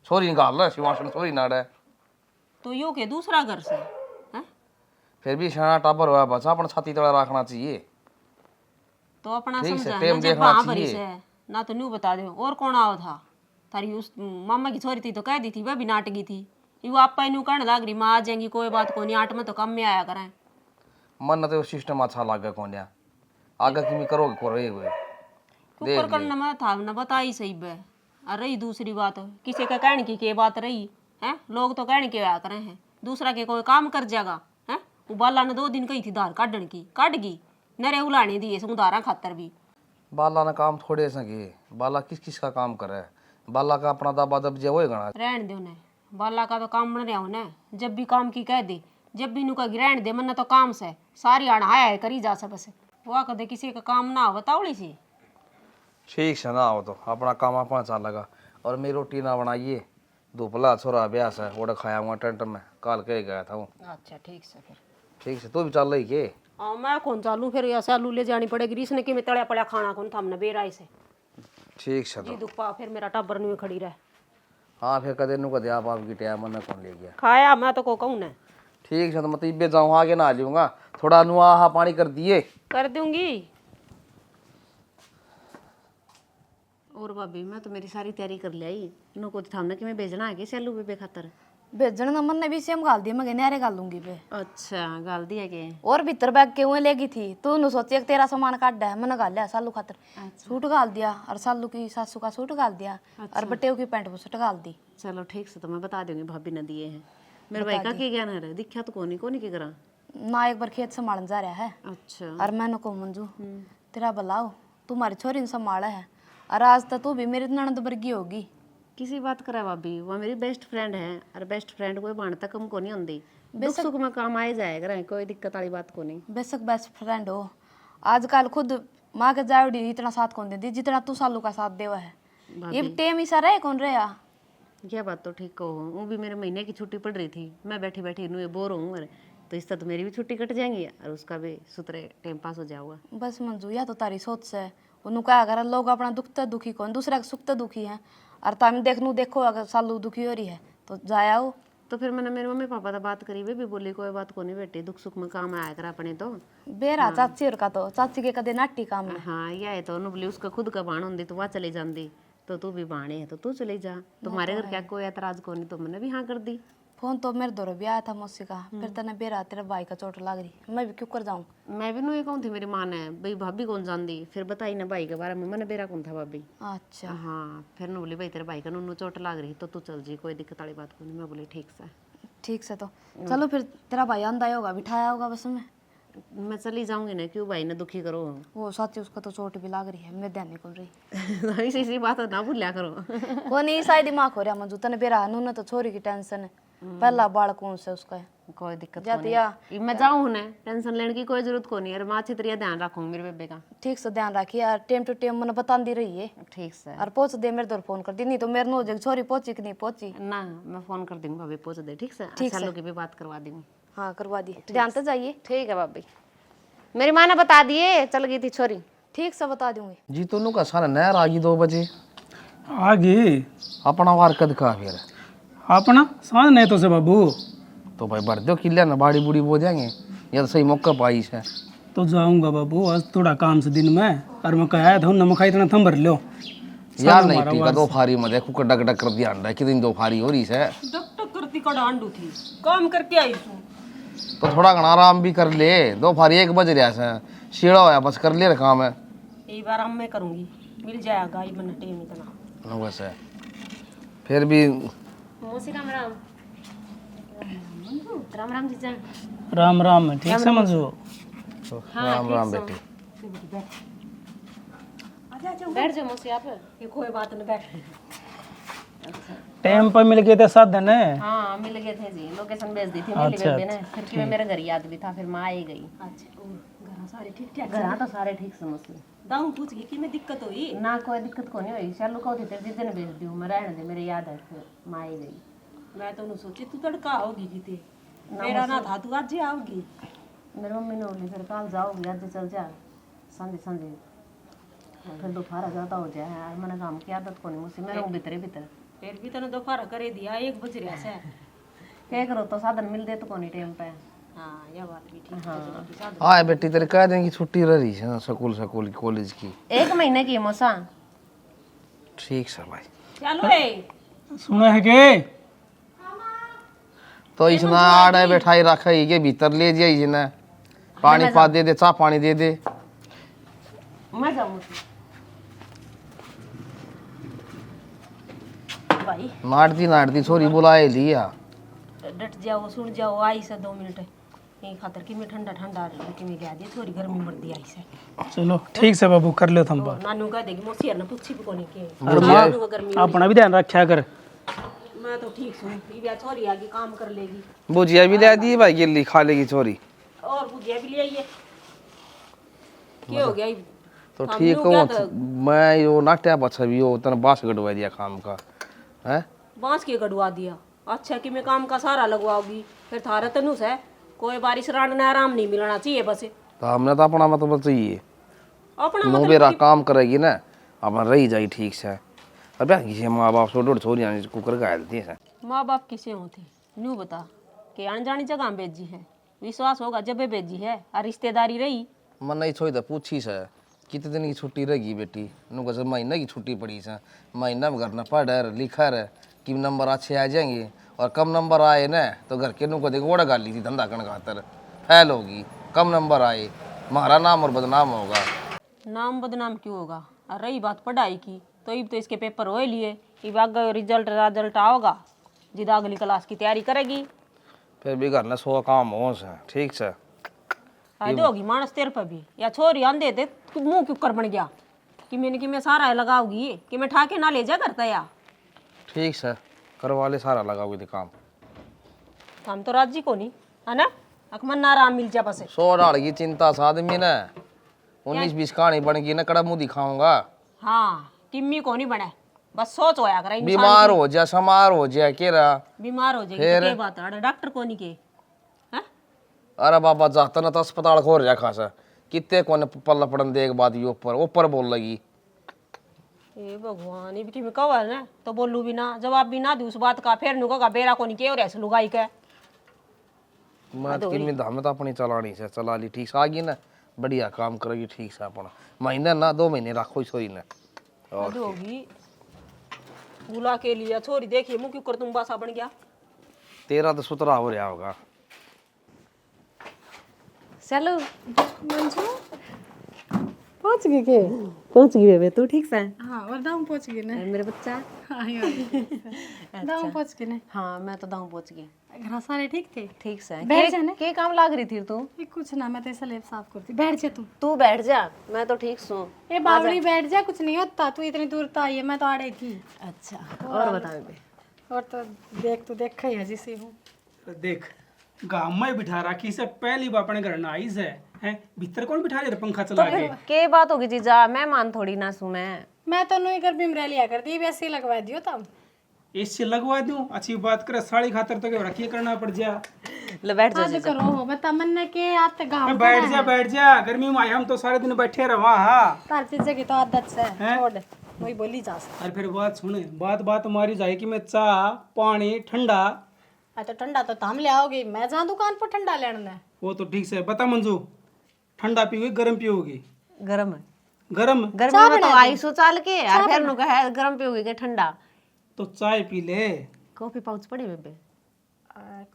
छोरी निकाल रहा शिवासन छोरी नाड़ा तो यो के दूसरा घर से हैं फिर भी शाना टाबर हुआ बचा अपना छाती तड़ा रखना चाहिए। तो अपना ठीक से, समझा टेम ना जब देखना वहाँ भरी चाहिए। से ना तो न्यू बता दो और कौन आओ था तारी उस मामा की छोरी थी तो कह दी थी वह भी नाटकी थी वो आप न्यू कहने लग रही माँ आ जाएंगी कोई बात को नहीं 8 में तो कम में आया करें मन तो सिस्टम अच्छा लगा कोन्या आगे की मैं करोगे को रहे हुए ऊपर करना मैं था ना बता ही सही बे और रही दूसरी बात किसी का कहने की बात रही है लोग तो कहने के आया करें हैं दूसरा के कोई काम कर जाएगा है वो बाला ने 2 दिन कही थी धार काटने की काट गई नरे उलाने दिए उधारा खातर भी बाला ना काम थोड़े सके बाला किस किस का काम करे बाला का अपना दबा दब जे होए गणा रहन दे उन्हें बाला का तो काम बन रहा उन्हें जब भी काम की कह दे जब भी नुका रहन दे मन तो काम से सारी आना आया है करी जा सब से वह कदे किसी का काम ना हो बतावली सी ठीक से ना हो तो अपना काम अपना चल लगा और मेरी रोटी ना बनाइए, दोपहर छोरा ब्याह से वो खाया हुआ टेंट में, काल के गया था वो। अच्छा ठीक से फिर। ठीक से, तू भी चल रही के? हाँ मैं कौन चालू फिर, ऐसे आलू ले जानी पड़ेगी इसने कि मैं तड़िया पड़ा खाना कौन था हमने बेराई से ठीक से जी तो। दुपा फिर मेरा टब्बर नहीं खड़ी रहे। हाँ फिर कदे नु कदे आप आपकी टाइम मन कौन ले गया। खाया मैं तो को कहूँ ना। ठीक है तो मैं इबे जाऊँ, आगे ना आ जाऊँगा, थोड़ा नुआ पानी कर दिए। कर दूंगी। और भाभी मैं तो मेरी सारी तैयारी कर ली, नो को थामने कि मैं भेजना है कि सेलू बेबे खातर। भेजने का मन ने भी सेम गाल दिया, मैं न्यारे गाल दूंगी पे। अच्छा गाल दिया के? और भीतर बैग के हुए लेगी थी, तू नु सोची कि तेरा सामान काट है, मैंने गाल लिया सालू खातर। सूट गाल दिया और सालू की सासू का सूट गाल दिया और बटेव की पैंट बुशर्ट गाल दी। चलो ठीक से, तो मैं बता दूंगी भाभी ने दिए हैं। मेरे भाई का क्या ज्ञान है, दिखा तो कोनी की करा ना एक बार खेत संभालन जा रहा है। अच्छा और मैंने को मंजू तेरा भलाओ, तुम्हारी छोरी ने संभाला है और आज तक तू भी मेरी ननद वर्गी होगी। किसी बात करा भाभी, वो मेरी बेस्ट फ्रेंड है और बेस्ट फ्रेंड कोई बांटता कम को नहीं होती, दुख सुख में काम आए जाएगा, कोई दिक्कत वाली बात को नहीं। बेशक बेस्ट फ्रेंड हो, आजकल खुद माँ के जावड़ी इतना साथ कौन देती जितना तू सालू का साथ देवा है। ये टेम ही सारा है कौन रहा। यह बात तो ठीक कहो, वो भी मेरे महीने की छुट्टी पड़ रही थी, मैं बैठी बैठी इन्हें बोर हूँ, तो इससे तो मेरी भी छुट्टी कट जाएंगी और उसका भी सुतरे टाइम पास हो जाऊगा। बस मंजू या तो तारी सोच से उन्होंने क्या अगर लोग अपना दुखते दुखी कौन, दूसरा के सुखते दुखी है और तुम देखो अगर सालू दुखी हो रही है तो जाया हो। तो फिर मैंने मेरे मम्मी पापा से बात करी, वे भी बोली कोई बात को नहीं बेटी, दुख सुख में काम आया कर अपने तो। बेरा चाची और का तो चाची के कदे नाटी काम है। हाँ यह है तो बोली उसका खुद का बाण होती तो वह चली जाती, तो तू भी बाणे है तो तू चली जा, तुम्हारे घर क्या कोई एतराज को नहीं, तो मैंने भी हाँ कर दी। फोन तो मेरे दौरे भी आया था मौसी का, फिर तेने बेरा तेरे भाई का चोट लग रही, मैं भी क्यों कर जाऊँ। मैं भी नहीं कहूँ थी मेरी माँ ने भाई भाभी कौन जानती, फिर बताई ना भाई के बारे में, मैंने बेरा कौन था भाभी। अच्छा हाँ फिर न बोली भाई तेरे भाई का नूनू चोट लग रही तो तू चल जी, कोई दिक्कत वाली बात को नहीं। मैं बोली ठीक से। ठीक से तो चलो फिर, तेरा भाई आंदा होगा बिठाया होगा बस में। मैं चली जाऊंगी ना, क्यों भाई ने दुखी करो। वो साथी उसका तो चोट भी लग रही है, मैं ध्यान नहीं कर रही। इसी बात ना भूलिया करो। को नहीं शायद दिमाग हो रहा मंजू, तने बेरा नूने तो छोरी की टेंशन है, पहला बाल कौन से उसका है। कोई दिक्कत जाती नहीं, मैं जाऊँ ना, टेंशन लेने की कोई जरूरत को नहीं है, मैं अच्छी तरह ध्यान रखूंगी मेरे बेबे का। ठीक से ध्यान रखिए यार, टाइम टू टाइम मैंने बता दी रही है। ठीक से। और पहुंच दे मेरे दौर फोन कर दी, नहीं तो मेरे नो जग छोरी पहुंची कि नहीं पहुंची। ना मैं फोन कर दूंगी भाभी, पहुंच दे। ठीक से, अच्छा लोग की भी बात करवा दूंगी। हाँ करवा दी, ध्यान तो जाइए। ठीक है भाभी, मेरी माँ ने बता दिए, चल गई थी छोरी। ठीक से बता दूंगी। जी तू का सारा नहर आ गई 2 बजे, आगे अपना वार कद का फिर अपना सांझ नहीं तो से बाबू, तो भाई भर दो किले ना, बाड़ी बूढ़ी बो जाएंगे, या तो सही मौका पाई है। तो जाऊंगा बाबू, आज थोड़ा काम से दिन में, और मैं कहा था नमक खाई इतना थम भर लो यार नहीं ठीक है, 2 फारी में देखो डक डक कर दिया अंडा, कितनी 2 फारी हो रही है, डॉक्टर करती का डांडू थी, काम करके आई हूँ। तो थोड़ा घना आराम भी कर ले, 2 फारी 1 बज रहा है, शीड़ा होया बस कर ले काम है। एक बार मैं करूंगी, मिल जाएगा ही बना टेम इतना। वैसे फिर भी मौसी राम राम। राम राम जीजा। राम राम है, ठीक समझो। राम राम बेटी। बैठ जाओ मौसी आप। ये कोई बात नहीं, बैठ। टाइम पर मिल गए थे साधन है। हाँ मिल गए थे जी, लोकेशन भेज दी थी मेरी बेबे ने, फिर कि मेरे घर याद भी था, फिर माँ आई गई। अच्छा घर सारे ठीक ठाक। घर तो सारे ठीक से मौसी। दाऊ पूछ गई कि मैं दिक्कत हुई ना कोई दिक्कत को नहीं हुई, चालू को थी तेरे जीजे ने भेज दी, मैं रहने दे, मेरे याद है, फिर माँ आई गई। मैं तो नहीं सोची तू तड़का आओगी जीते, मेरा ना था तू आज ही आओगी। मेरी मम्मी ने बोली फिर कल जाओगी, आज चल जा संजे संजे, फिर दोपहर जाता हो जाए यार, मैंने काम की आदत को नहीं मुझसे, मैं रहूँ भीतर भीतर। फिर भी तने दोपहर करे दिया, 1 बज रहा से। क्या करो तो साधन मिल दे तो कोनी टाइम पे। हाँ ये बात भी ठीक है। हाँ बेटी तेरे कह देंगे छुट्टी रही है ना, स्कूल कॉलेज की 1 महीने की मौसा। ठीक है भाई। चलो ए सुना है के तो इसना आड़े बैठाई रखा ही के भीतर ले जाए इसने, पानी पा दे, चाह पानी दे दे। मैं जाऊँ भाई, नाटती छोरी बुलाए लिया। डट जाओ, सुन जाओ, आई से 2 मिनट यही खातर कि मैं ठंडा ठंडा कि मैं गया दी, थोड़ी गर्मी मर दी आई से। चलो ठीक से बाबू, कर लो थम बात। नानू कह देगी मौसी ना पूछी भी कोनी के और गर्मी। अपना भी ध्यान रखा कर। मैं तो ठीक हूँ, ये छोरी आगे काम कर लेगी। भुजिया भी ले दी भाई, गिल्ली खा लेगी छोरी। और भुजिया भी ले आइए। क्या हो गया तो ठीक हो, मैं यो नाट्या बच्चा भी हो तने बास गड़वा दिया काम का, है बांस के गड़वा दिया। अच्छा कि मैं काम का सारा लगवाओगी, फिर थारा तनुस है, कोई बारिश रान ने आराम नहीं मिलना चाहिए बस। तो हमने तो अपना मतलब चाहिए, अपना नो बेरा काम करेगी ना अपन रही जाई ठीक से। अब किसी माँ बाप छोड़ छोरी कुकर का देती है। माँ बाप किसे होते न्यू बता कि अनजानी जगह में भेजी है, विश्वास होगा जब भी भेजी है और रिश्तेदारी रही। मन नहीं छोड़ी तो पूछी से कितने दिन की छुट्टी रहेगी बेटी, नु कैसे महीने की छुट्टी पड़ी से, महीना में घर न पढ़ है लिखा है कि नंबर अच्छे आ जाएंगे, और कम नंबर आए ना तो घर के नु को देखो वोड़ा गाली थी धंधा करने खातर फैल होगी। कम नंबर आए हमारा नाम और बदनाम होगा। नाम बदनाम क्यों होगा? और रही बात पढ़ाई की तो अब तो इसके पेपर हो लिए, अब आगे रिजल्ट आओगा जिद अगली क्लास की तैयारी करेगी। फिर भी घर में 100 काम हो से ठीक से फायदे होगी मानस तेरे पर भी। या छोरी आंदे थे तू मुंह क्यों कर बन गया कि मैंने कि मैं सारा लगाऊंगी कि मैं ठाके ना ले जा करता या ठीक से करवा ले सारा लगाओगे तो काम। हम तो राजी को नहीं है ना, अकमन ना आराम मिल जा बस। 100 डाल की चिंता से आदमी ने 19-20 कहानी बन गई ना कड़ा मुंह दिखाऊंगा। हाँ किम्मी को नहीं बने, बस सोच होया कर इंसान बीमार हो जा समार हो जा के रहा। बीमार हो जाएगी तो क्या बात है, डॉक्टर को नहीं के हैं? अरे बाबा जाता ना तो अस्पताल खोल जा खासा कितने कोने पल्ला पड़न दे एक बात ये ऊपर ऊपर बोल लगी। ए भगवान इब की मैं कहा ना तो बोलू भी ना, जवाब भी ना दी उस बात का, फिर नुका का बेरा को नहीं के और ऐसे लुगाई के मैं तो किन्नी धाम तो अपनी चलानी से चला ली ठीक से आ गई ना बढ़िया काम करेगी ठीक से अपना महीना ना 2 महीने रखो सोई ना हद होगी। बुला के लिया छोरी देखिए मुंह क्यों कर तुम बासा बन गया। तेरा तो सुतरा हो रहा होगा। चलो पहुंच गई के? पहुंच गई बेबे, तू ठीक से? हाँ और दाम पहुंच गई ना? मेरे बच्चा हाँ दाम पहुंच गई ना? हाँ मैं तो दाऊ पहुंच गई। घर सारे ठीक थे? ठीक से बैठ जा ना। के काम लाग रही थी तू? ये कुछ ना, मैं तो ऐसा लेप साफ करती। बैठ जा तू बैठ जा, मैं तो ठीक सू। ए बावड़ी बैठ जा, कुछ नहीं होता, तू इतनी दूर तो आई है, मैं तो आ रही थी। अच्छा और बता बेबे। और तो देख, तू देखा ही है जिसे हूँ। देख गाँव में बिठा रखी से पहली बार अपने घर ना आई से हैं, भीतर कौन बिठा दे पंखा चला के? के बात होगी जीजा, मैं मान थोड़ी ना सू मैं तो नहीं कर बिमरा लिया करती, वैसे ही लगवा दियो तब। इससे लगवा दूं अच्छी बात करे साड़ी खातर तो क्या रखिए करना पड़ जा। ले बैठ जा आज करो हो बता मन के आते गांव बैठ जा गर्मी में आए हम तो सारे दिन बैठे रहा हाँ। तार चीजें की तो आदत से छोड़ वही बोली जा। अरे फिर बात सुने, बात हमारी जाए कि मैं चाह पानी ठंडा। तो ठंडा तो हम ले आओगे, मैं जहाँ दुकान पर ठंडा लेना। वो तो ठीक से बता मंजू, ठंडा पियोगी गरम पियोगी? गरम है गरम गर्मी में तो आइसो चाल के यार, फिर नु कहे गरम पियोगी के ठंडा? तो चाय पी ले। कॉफी पाउच पड़ी बेबे?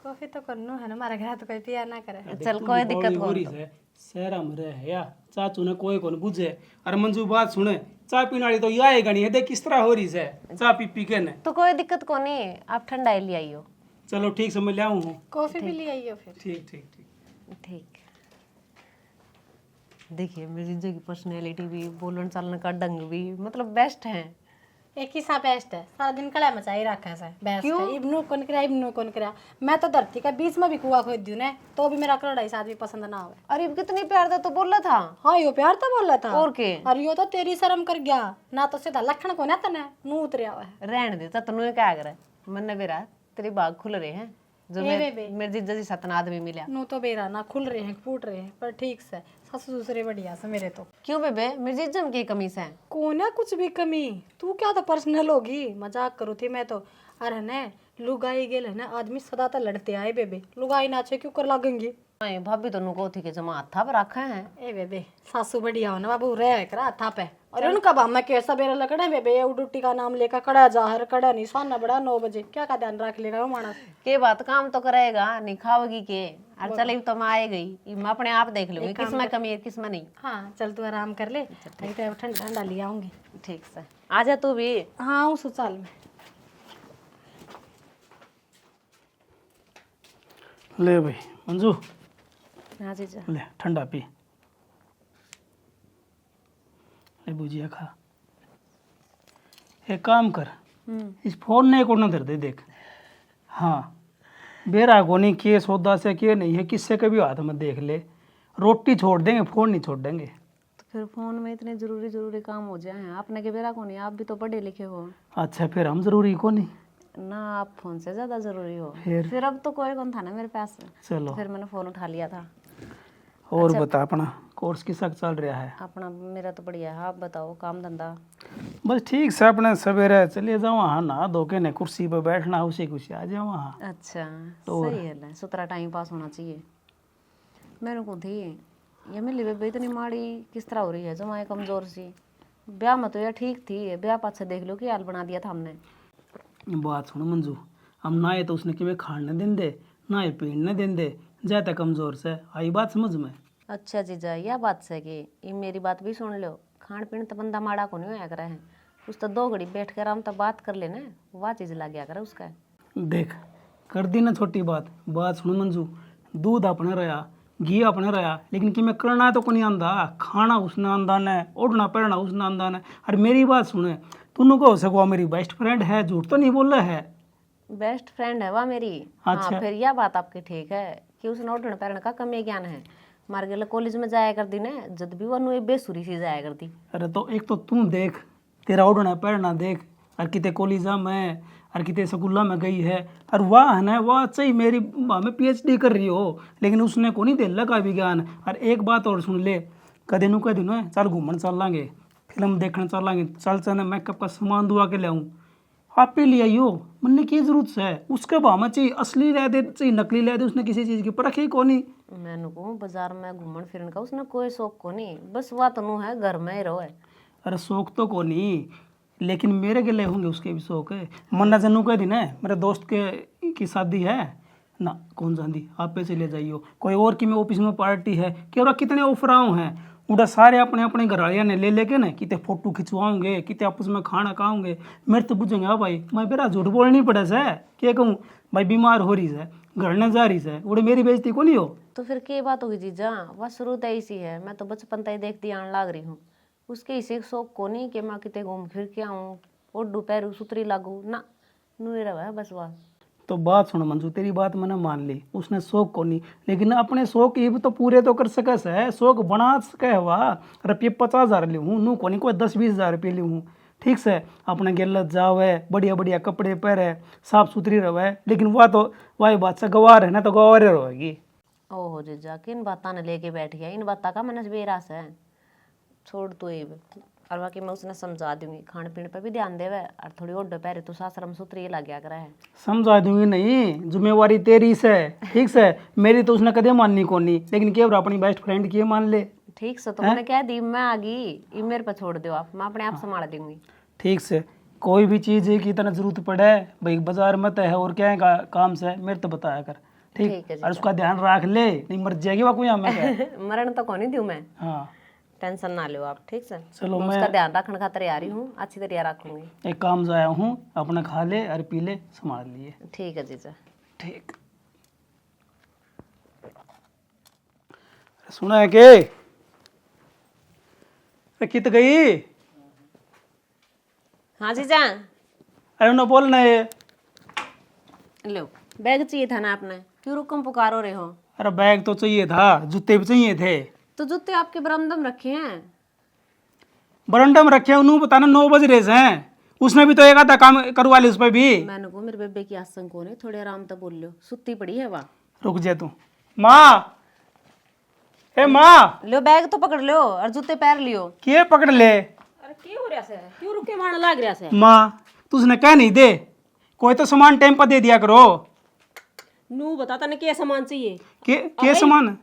कॉफी तो करनो है ना, हमारे घर तो कोई पिया ना करे। चल कोई दिक्कत हो रही है शहरा में रहे या चाचू ने कोई कौन बुझे। अरे मंजू बात सुने, चाय पीने वाली तो ये आएगा नहीं है, देख किस तरह हो रही है चाय पी पी के ने। तो कोई दिक्कत को नहीं, आप ठंडा ही ले आइयो। चलो ठीक से मैं ले आऊँ। कॉफी भी ले आइयो फिर। ठीक ठीक ठीक ठीक। देखिए मेरी जीजा की पर्सनैलिटी भी, बोलन चालन का ढंग भी मतलब बेस्ट है। एक ही सा बेस्ट है, सारा दिन कला मचाई रखा है बेस्ट है। इब्नू कौन करा, इब्नू कौन करा। मैं तो धरती का बीच में भी कुआ खोद दूं ना, तो भी मेरा कड़ाई साथ भी पसंद ना आवे। अरे कितनी प्यार था तो बोला था। हाँ यो प्यार तो बोला था। और के? अरे यो तो तेरी शर्म कर गया ना, तो सीधा लखन को ना तने मुंह उतरिया हुआ है। रहने दे तनु क्या करे, मन बेरा तेरी बाग खुल रहे हैं जो मेरे जीजा जी सतना आदमी मिला। नू तो बेरा ना खुल रहे हैं, फूट रहे हैं, पर ठीक से ससुर दूसरे बढ़िया से मेरे तो। क्यों बेबे, मेरे जीजा में की कमी से? कौन है कुछ भी कमी, तू क्या तो पर्सनल होगी, मजाक करू थी मैं तो। अरे ने लुगाई गेल है ना, आदमी सदा तो लड़ते आए बेबे, लुगाई नाचे क्यों कर लागेंगी। भाभी तो नुको थी कि जमा हाथा पर रखा है। ए बेबे सासू बढ़िया हो ना बाबू, रह कर हाथा पे। और उनका बामा कैसा बेरा लकड़ा बेबे, ये उडुट्टी का नाम लेकर कड़ा जाहर कड़ा नहीं साना बड़ा 9 बजे, क्या का ध्यान रख लेगा वो मानस के बात काम तो करेगा नहीं, खाओगी के। और चल तो मैं आए गई, मैं अपने आप देख लूंगी किसमें कमी है किसमें नहीं। हाँ चल तू आराम कर ले, ठंडा ठंडा ले आऊंगी। ठीक से आ जा तू भी। हाँ उस साल में ले भाई मंजू हाँ जीजा। ले ठंडा पी, भुजिया खा। एक काम कर, इस फोन ने को न धर दे देख। हाँ बेरा को नहीं के सौदा से के नहीं है किससे कभी हाथ में देख ले, रोटी छोड़ देंगे फोन नहीं छोड़ देंगे। तो फिर फोन में इतने जरूरी जरूरी काम हो जाए हैं आपने के बेरा को नहीं, आप भी तो पढ़े लिखे हो अच्छा फिर हम जरूरी को नहीं। ना, आप फोन से ज्यादा जरूरी हो। फिर? फिर अब तो कोई कौन था ना मेरे पास, चलो फिर मैंने फोन उठा लिया था। और बता, अपना कोर्स किस तक चल रहा है? अपना मेरा तो बढ़िया है, आप बताओ काम धंधा। बस ठीक से अपने सवेरे चले जाओ वहाँ, नहा धो के ने कुर्सी पे बैठना, उसी कुछ आ जाओ वहाँ। अच्छा सही है ना, सुतरा टाइम पास होना चाहिए। मेरे को थी ये मिली बेबे इतनी माड़ी किस तरह हो रही है, जमाए कमजोर सी। ब्याह में तो यार ठीक थी, ब्याह पाछे देख लो कि हाल बना दिया था हमने। बात सुन मंजू, हम नहाए तो उसने कि खाने दिन दे, नहाए पीने दिन दे, जाता कमजोर से, आई बात समझ में? अच्छा जीजा, यह बात से कि ये मेरी बात भी सुन लो, खान पीन तो बंदा माड़ा को नहीं होया करे है, उस तो 2 घड़ी बैठ कर हम तो बात कर लेना, वह चीज लग गया करे उसका। देख कर दी ना छोटी बात सुन मंजू, दूध अपने रहा, घी अपने रहा, लेकिन कि मैं करना तो को नहीं आंदा, खाना उसने आंदा ने, उड़ना पड़ना उसने आंदा ने। अरे मेरी बात सुने, तूने को हो सको मेरी बेस्ट फ्रेंड है, झूठ तो नहीं बोल रहा है? बेस्ट फ्रेंड है वह मेरी। अच्छा। हाँ फिर यह बात आपकी ठीक है कि उसने उठने पैरने का कमी ज्ञान है। मार गया कॉलेज में जाया करती ने, जब भी वह बेसुरी सी जाया करती। अरे तो एक तो तू देख, तेरा उड़ना पैरना देख, और कितने कॉलेजा में और कितने स्कूल में गई है, और वाह है ना, वाह सही मेरी में PhD कर रही हो, लेकिन उसने को नहीं दे लगा विज्ञान। और एक बात और सुन ले, कदे नु कदे नु चल घूमन चल लांगे, फिल्म देखने चल लांगे, चल मेकअप का सामान दुआ के ले आऊँ, आप पे ले आइयो, मनने की जरूरत है? उसके भाव में चाहिए असली ले दे, चाहिए नकली ले दे, उसने किसी चीज़ की परख ही को नहीं। मैंने को बाजार में घूमन फिरन का उसने कोई शौक को नहीं, बस वह तनु है घर में ही रहो है। अरे शौक तो को नहीं, लेकिन मेरे के लिए होंगे उसके भी शौक है। मन्ना जनू कह दिन है मेरे दोस्त के की शादी है ना, कौन जानती, आप पे चले जाइयो, कोई और की में ऑफिस में पार्टी है, कि और कितने ऑफर आऊँ हैं, उड़ा सारे अपने अपने घर वालिया ने ले लेके ना, कितने फोटो खिंचवाओगे, कितने आपस में खाना खाओगे। मेरे तो बुझेंगे हाँ भाई, मैं बेरा झूठ बोलनी पड़े से, क्या कहूँ भाई, बीमार हो रही है, घर न जा रही है, उड़े मेरी बेइज्जती को नहीं हो। तो फिर क्या बात होगी जीजा, वह शुरू तो ऐसी है, मैं तो बचपन तक देखती आने लाग रही हूँ। उसके इसे शौक को नहीं कि मैं कितने घूम फिर के आऊँ, ओडू पैरू सुतरी लागू ना, नुए रहा है बस वह। तो बात सुन मंजू, तेरी बात मैंने मान ली, उसने शौक को नहीं, लेकिन अपने शौक ये भी तो पूरे तो कर सके है, शौक बना सके हुआ। रुपये 50,000 ली हूँ, नू को नहीं कोई 10-20,000 रुपये ली हूँ, ठीक से अपने गिल्लत जावे, बढ़िया बढ़िया कपड़े पहरे, साफ सुथरी रहे, लेकिन वह तो वही बात से गवार है ना, तो गवार रहेगी। ओहो जीजा, किन बातों ने लेके बैठ गया, इन बातों का मन बेरास है, छोड़ तो ये। और बाकी मैं उसने समझा दूंगी, खाने पीने पर भी ध्यान देवे, और थोड़ी ओडो पैरे तो सासरम सुतरी लग गया करे है। समझा दूंगी नहीं, जिम्मेवारी तेरी से, ठीक से, मेरी तो उसने कदे माननी को नहीं, लेकिन केवल अपनी बेस्ट फ्रेंड की मान ले। ठीक से, तो मैंने कह दी मैं आ गई, ये मेरे पर छोड़ दो आप, मैं अपने आप संभाल दूंगी। ठीक से, कोई भी चीज़ की इतना जरूरत पड़े भाई, बाजार मत है और क्या है काम से मेरे तो बताया कर, ठीक है, और उसका ध्यान रख ले, नहीं मर जाएगी वह कोई हमें। मरण तो कौन ही दूं मैं, हाँ टेंशन ना लो आप, ठीक से। चलो, मैं उसका ध्यान रखने खातिर आ रही हूँ, अच्छी तरह रखूंगी। एक काम से आया हूँ, अपना खा ले और पी ले, संभाल लिए। ठीक है जीजा। ठीक, सुना है के कित गई? हाँ जीजा। अरे ना बोलना है। लो बैग चाहिए था ना आपने, क्यों रुकम पुकारो रहे हो? अरे बैग तो चाहिए था, जूते भी चाहिए थे। तो जूते आपके बरामदे में रखे हैं। बरंडा में रखे, उन्होंने बताना 9 बज रहे हैं, उसने भी तो एक आधा काम करवा ली उस पर भी। मैंने को मेरे बेबे की आसंग को ने, थोड़े आराम तो बोल लो, सुत्ती पड़ी है वहाँ। रुक जा तू, माँ, ए माँ, लो बैग तो पकड़ लो और जूते पैर लियो। के पकड़ ले? अरे क्यों हो रहा से, क्यों रुके मारने लग रहा से? माँ तुझने कह नहीं दे, कोई तो सामान टाइम पर दे दिया करो। नू बता तने क्या सामान चाहिए? के सामान?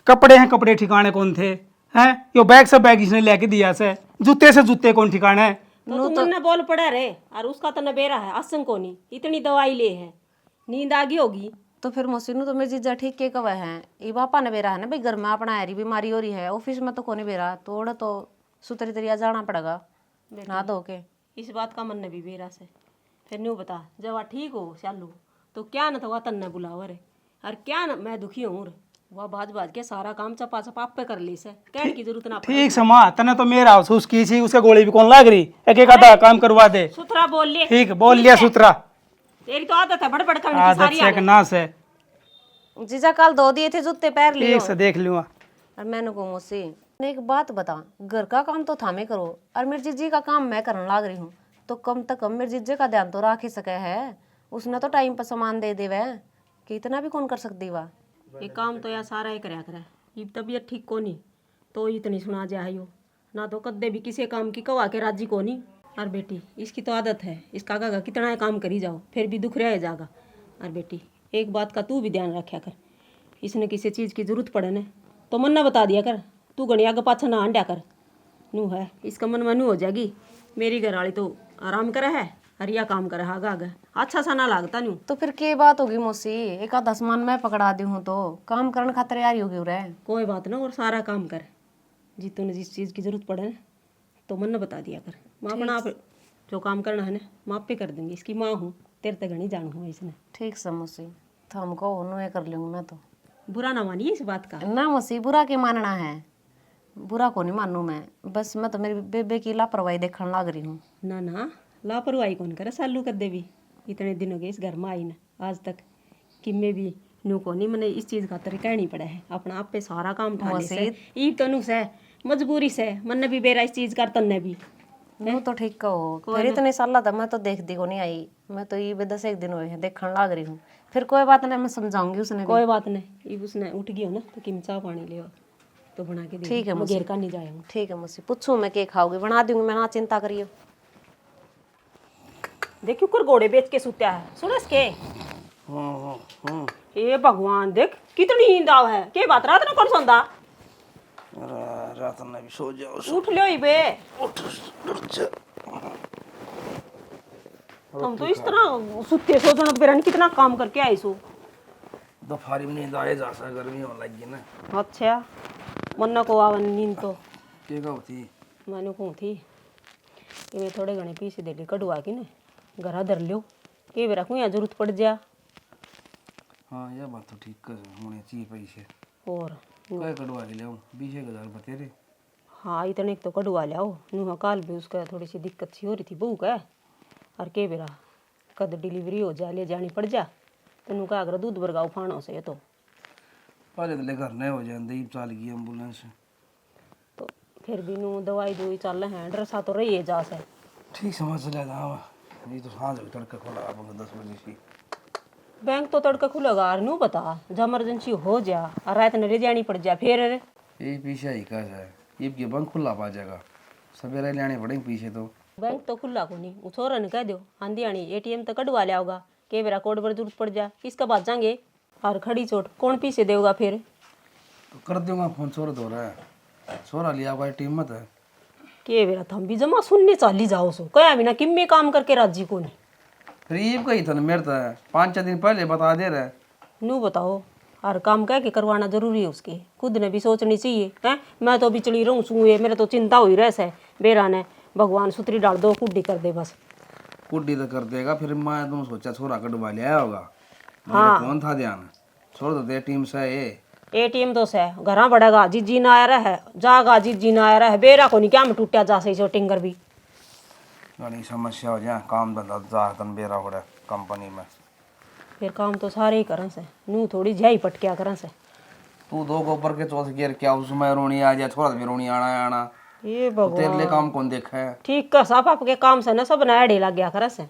कपड़े हैं, कपड़े ठिकाने कौन थे हैं? यो बैग सब बैग इसने लेके दिया से, जूते से जूते कौन ठिकाने? तो तुम न बोल पड़ा रे, और उसका तो नबेरा है आसंग को नहीं, इतनी दवाई ले है, नींद आ गई होगी। तो फिर मोसिनू तो मेरी जीजा ठीक के कवे हैं, ये बापा ने बेरा है ना भाई, घर में अपना हरी बीमारी हो रही है, ऑफिस में तो कोनी बेरा, थोड़ा तो सुतरी तरिया जाना पड़ेगा ना धो के। इस बात का मन न भी बेरा से, फिर न्यू बता, जब वह ठीक हो चालू तो क्या न तो वह तन्ने बुलावर है, और क्या न मैं दुखी हूँ, वह बाज बाज के सारा काम चपा चपा आप पे कर ली से, कहने की जरूरत ना पड़े। ठीक से माँ, तने तो मेरा उसकी थी, उसके गोली भी कौन लाग रही, एक एक आधा काम करवा दे। सुथरा बोल ले। ठीक बोल लिया सुथरा, तेरी तो आदत है बड़बड़ करने की आदत सारी से एक नाश है। जीजा कल धो दिए थे जूते पैर लियो। ठीक से देख लूँगा। और मैंने को मोसी ने एक बात बता, घर का काम तो थामे करो और मेरी जीजी का काम मैं करने लाग रही हूँ, तो कम से कम मेरी जीजे का ध्यान तो रख ही सके है। उसने तो टाइम पर सामान दे देवे कि इतना भी कौन कर सकती वा। ये काम तो यार सारा ही करया करे। ये तबीयत ठीक को नहीं तो इतनी सुना जायो ना, तो कद्दे भी किसी काम की कवा के राजी को नहीं। और बेटी इसकी तो आदत है, इसका का कितना ही काम करी जाओ फिर भी दुख रह जाएगा। और बेटी एक बात का तू भी ध्यान रखा कर, इसने किसी चीज़ की जरूरत पड़े न तो मन ना बता दिया कर, तू घनी आगे पाछा ना हंड्या कर। नू है इसका मन मनू हो जाएगी। मेरी घर वाली तो आराम करे है और या काम करे आगे आगे, अच्छा सा ना लागता नू। तो फिर के बात होगी मौसी, एक आधा सामान मैं पकड़ा दी हूँ तो काम करने खातिर यार होगी रे। कोई बात ना, और सारा काम कर जी तूने जिस चीज़ की जरूरत पड़े ना तो मन ना बता दिया कर। मैं अपना आप जो काम करना है ना मैं आप पे कर दूंगी, इसकी माँ हूँ, तेरे तक घनी जान हूँ इसने। ठीक से मौसी, तो हमको उन्हें कर लूँगी मैं तो। बुरा ना मानिए इस बात का। ना मौसी बुरा के मानना है, बुरा को नहीं मानू मैं, बस मैं तो मेरी बेबे की लापरवाही देखने लग रही हूँ। ना ना लापरवाही कौन करे, सालू कर दे भी इतने दिन हो गए इस घर में आई ना आज तक कि मैं भी नू को नहीं मैंने इस चीज़ का तरीका कहनी पड़ा है, अपना आप पे सारा काम उठा ले ई तो नू से मजबूरी से मन भी बेरा इस चीज़ कर तन्ने भी। वो तो ठीक कहो, फिर इतने साल था मैं तो देखती को नहीं आई, मैं तो ये 10 एक दिन हुए हैं देखने लग रही हूँ। फिर कोई बात नहीं, मैं समझाऊंगी उसने। कोई बात नहीं, उसने उठ गई हो ना तो किम चाह पानी ले तो बना के दे। ठीक है घेर का नहीं जाएगा। ठीक है मौसी, पूछूं मैं के खाओगे, बना दूंगी मैं, ना चिंता करियो। देखियो कर घोड़े बेच के सुत्या है सुनस के। हे भगवान देख कितनी नींद आव है, के बात रात ना कौन सोंदा। रात में भी सो जाओ। उठ लो ही बे, उठ जा। तुम तो इस तरह सुत्ते सो जन बेरन कितना काम करके आई सो। दोपहरी में नींद आए जा सा, गर्मी होने लगी ना। अच्छा मन को आवन नींद तो के का होती मैंने कहूँ थी कि मैं थोड़े घने पीछे दे ली कटवा की ना घर धर लियो के बेरा को यहाँ जरूरत पड़ जा। हाँ यह बात तो ठीक कर होने चाहिए पैसे। और क्या कटवा के ले 20,000 बतेरे। हाँ इतने तो कटवा लियाओ नूहा काल भी उसका थोड़ी सी दिक्कत सी हो रही थी बहू का, और के बेरा कद डिलीवरी हो जा ले जानी पड़ जा तो नू का अगर दूध बरगाओ फाणो से तो पहले तो ले घर नहीं हो जाए दीप चाल गई एम्बुलेंस। तो फिर भी नू दवाई दुई चल है ड्रेसा तो रही है जा से। ठीक समझ लिया था ये तो सांझ हो तड़का खोला आप 10 बजे से। बैंक तो तड़का खुलेगा और नू बता जब इमरजेंसी हो जा और रात ने ले जानी पड़ जा फिर ये पीछे ही का है ये के बैंक खुला पा जाएगा, सवेरे लेने पड़ेंगे पीछे तो। बैंक तो खुला को नहीं, छोरा ने कह दो आंधी आनी एटीएम तो कटवा लिया होगा के बेरा कोड पर जरूरत पड़ जा इसका बात जाएंगे और खड़ी चोट कौन पीछे देगा फिर। तो कर दूंगा फोन, छोरा दो रहा है छोरा लिया हुआ टीम मत है के बेरा थम भी जमा सुनने चाली जाओ सो कया बिना किम्मे काम करके राजी को नहीं। फिर ये कही था ना मेरे तो 5-6 दिन पहले बता दे रहा है। नू बताओ हर काम कह के करवाना जरूरी है उसके, खुद ने भी सोचनी चाहिए है। मैं तो बिचड़ी रहूँ सूए मेरे तो चिंता हुई रह से बेरा ने भगवान सुतरी डाल दो कुड्डी कर दे बस। कुड्डी तो कर देगा फिर मैं तुम सोचा छोरा कटवा लिया होगा। हाँ कौन था ध्यान छोड़ दो टीम से ये एटीएम तो से घर बढ़ेगा जीजी ना आया रहा है जागा जीजी ना आया रहा है बेरा को नहीं क्या में टूटा जा सही टिंगर भी घनी समस्या हो जाए काम धंधा जा तन बेरा हो रहा कंपनी में। फिर काम तो सारे ही करन से नू थोड़ी झ्याई पटकिया करन से। तू 2 गोबर के चौथ गिर क्या उसमें रोनी आ जाए छोरा भी रोनी आना ये तो तेरे लिए भगवान काम कौन देखा है। ठीक कर साफ आपके काम से ना सब नया ढेला गया करन से।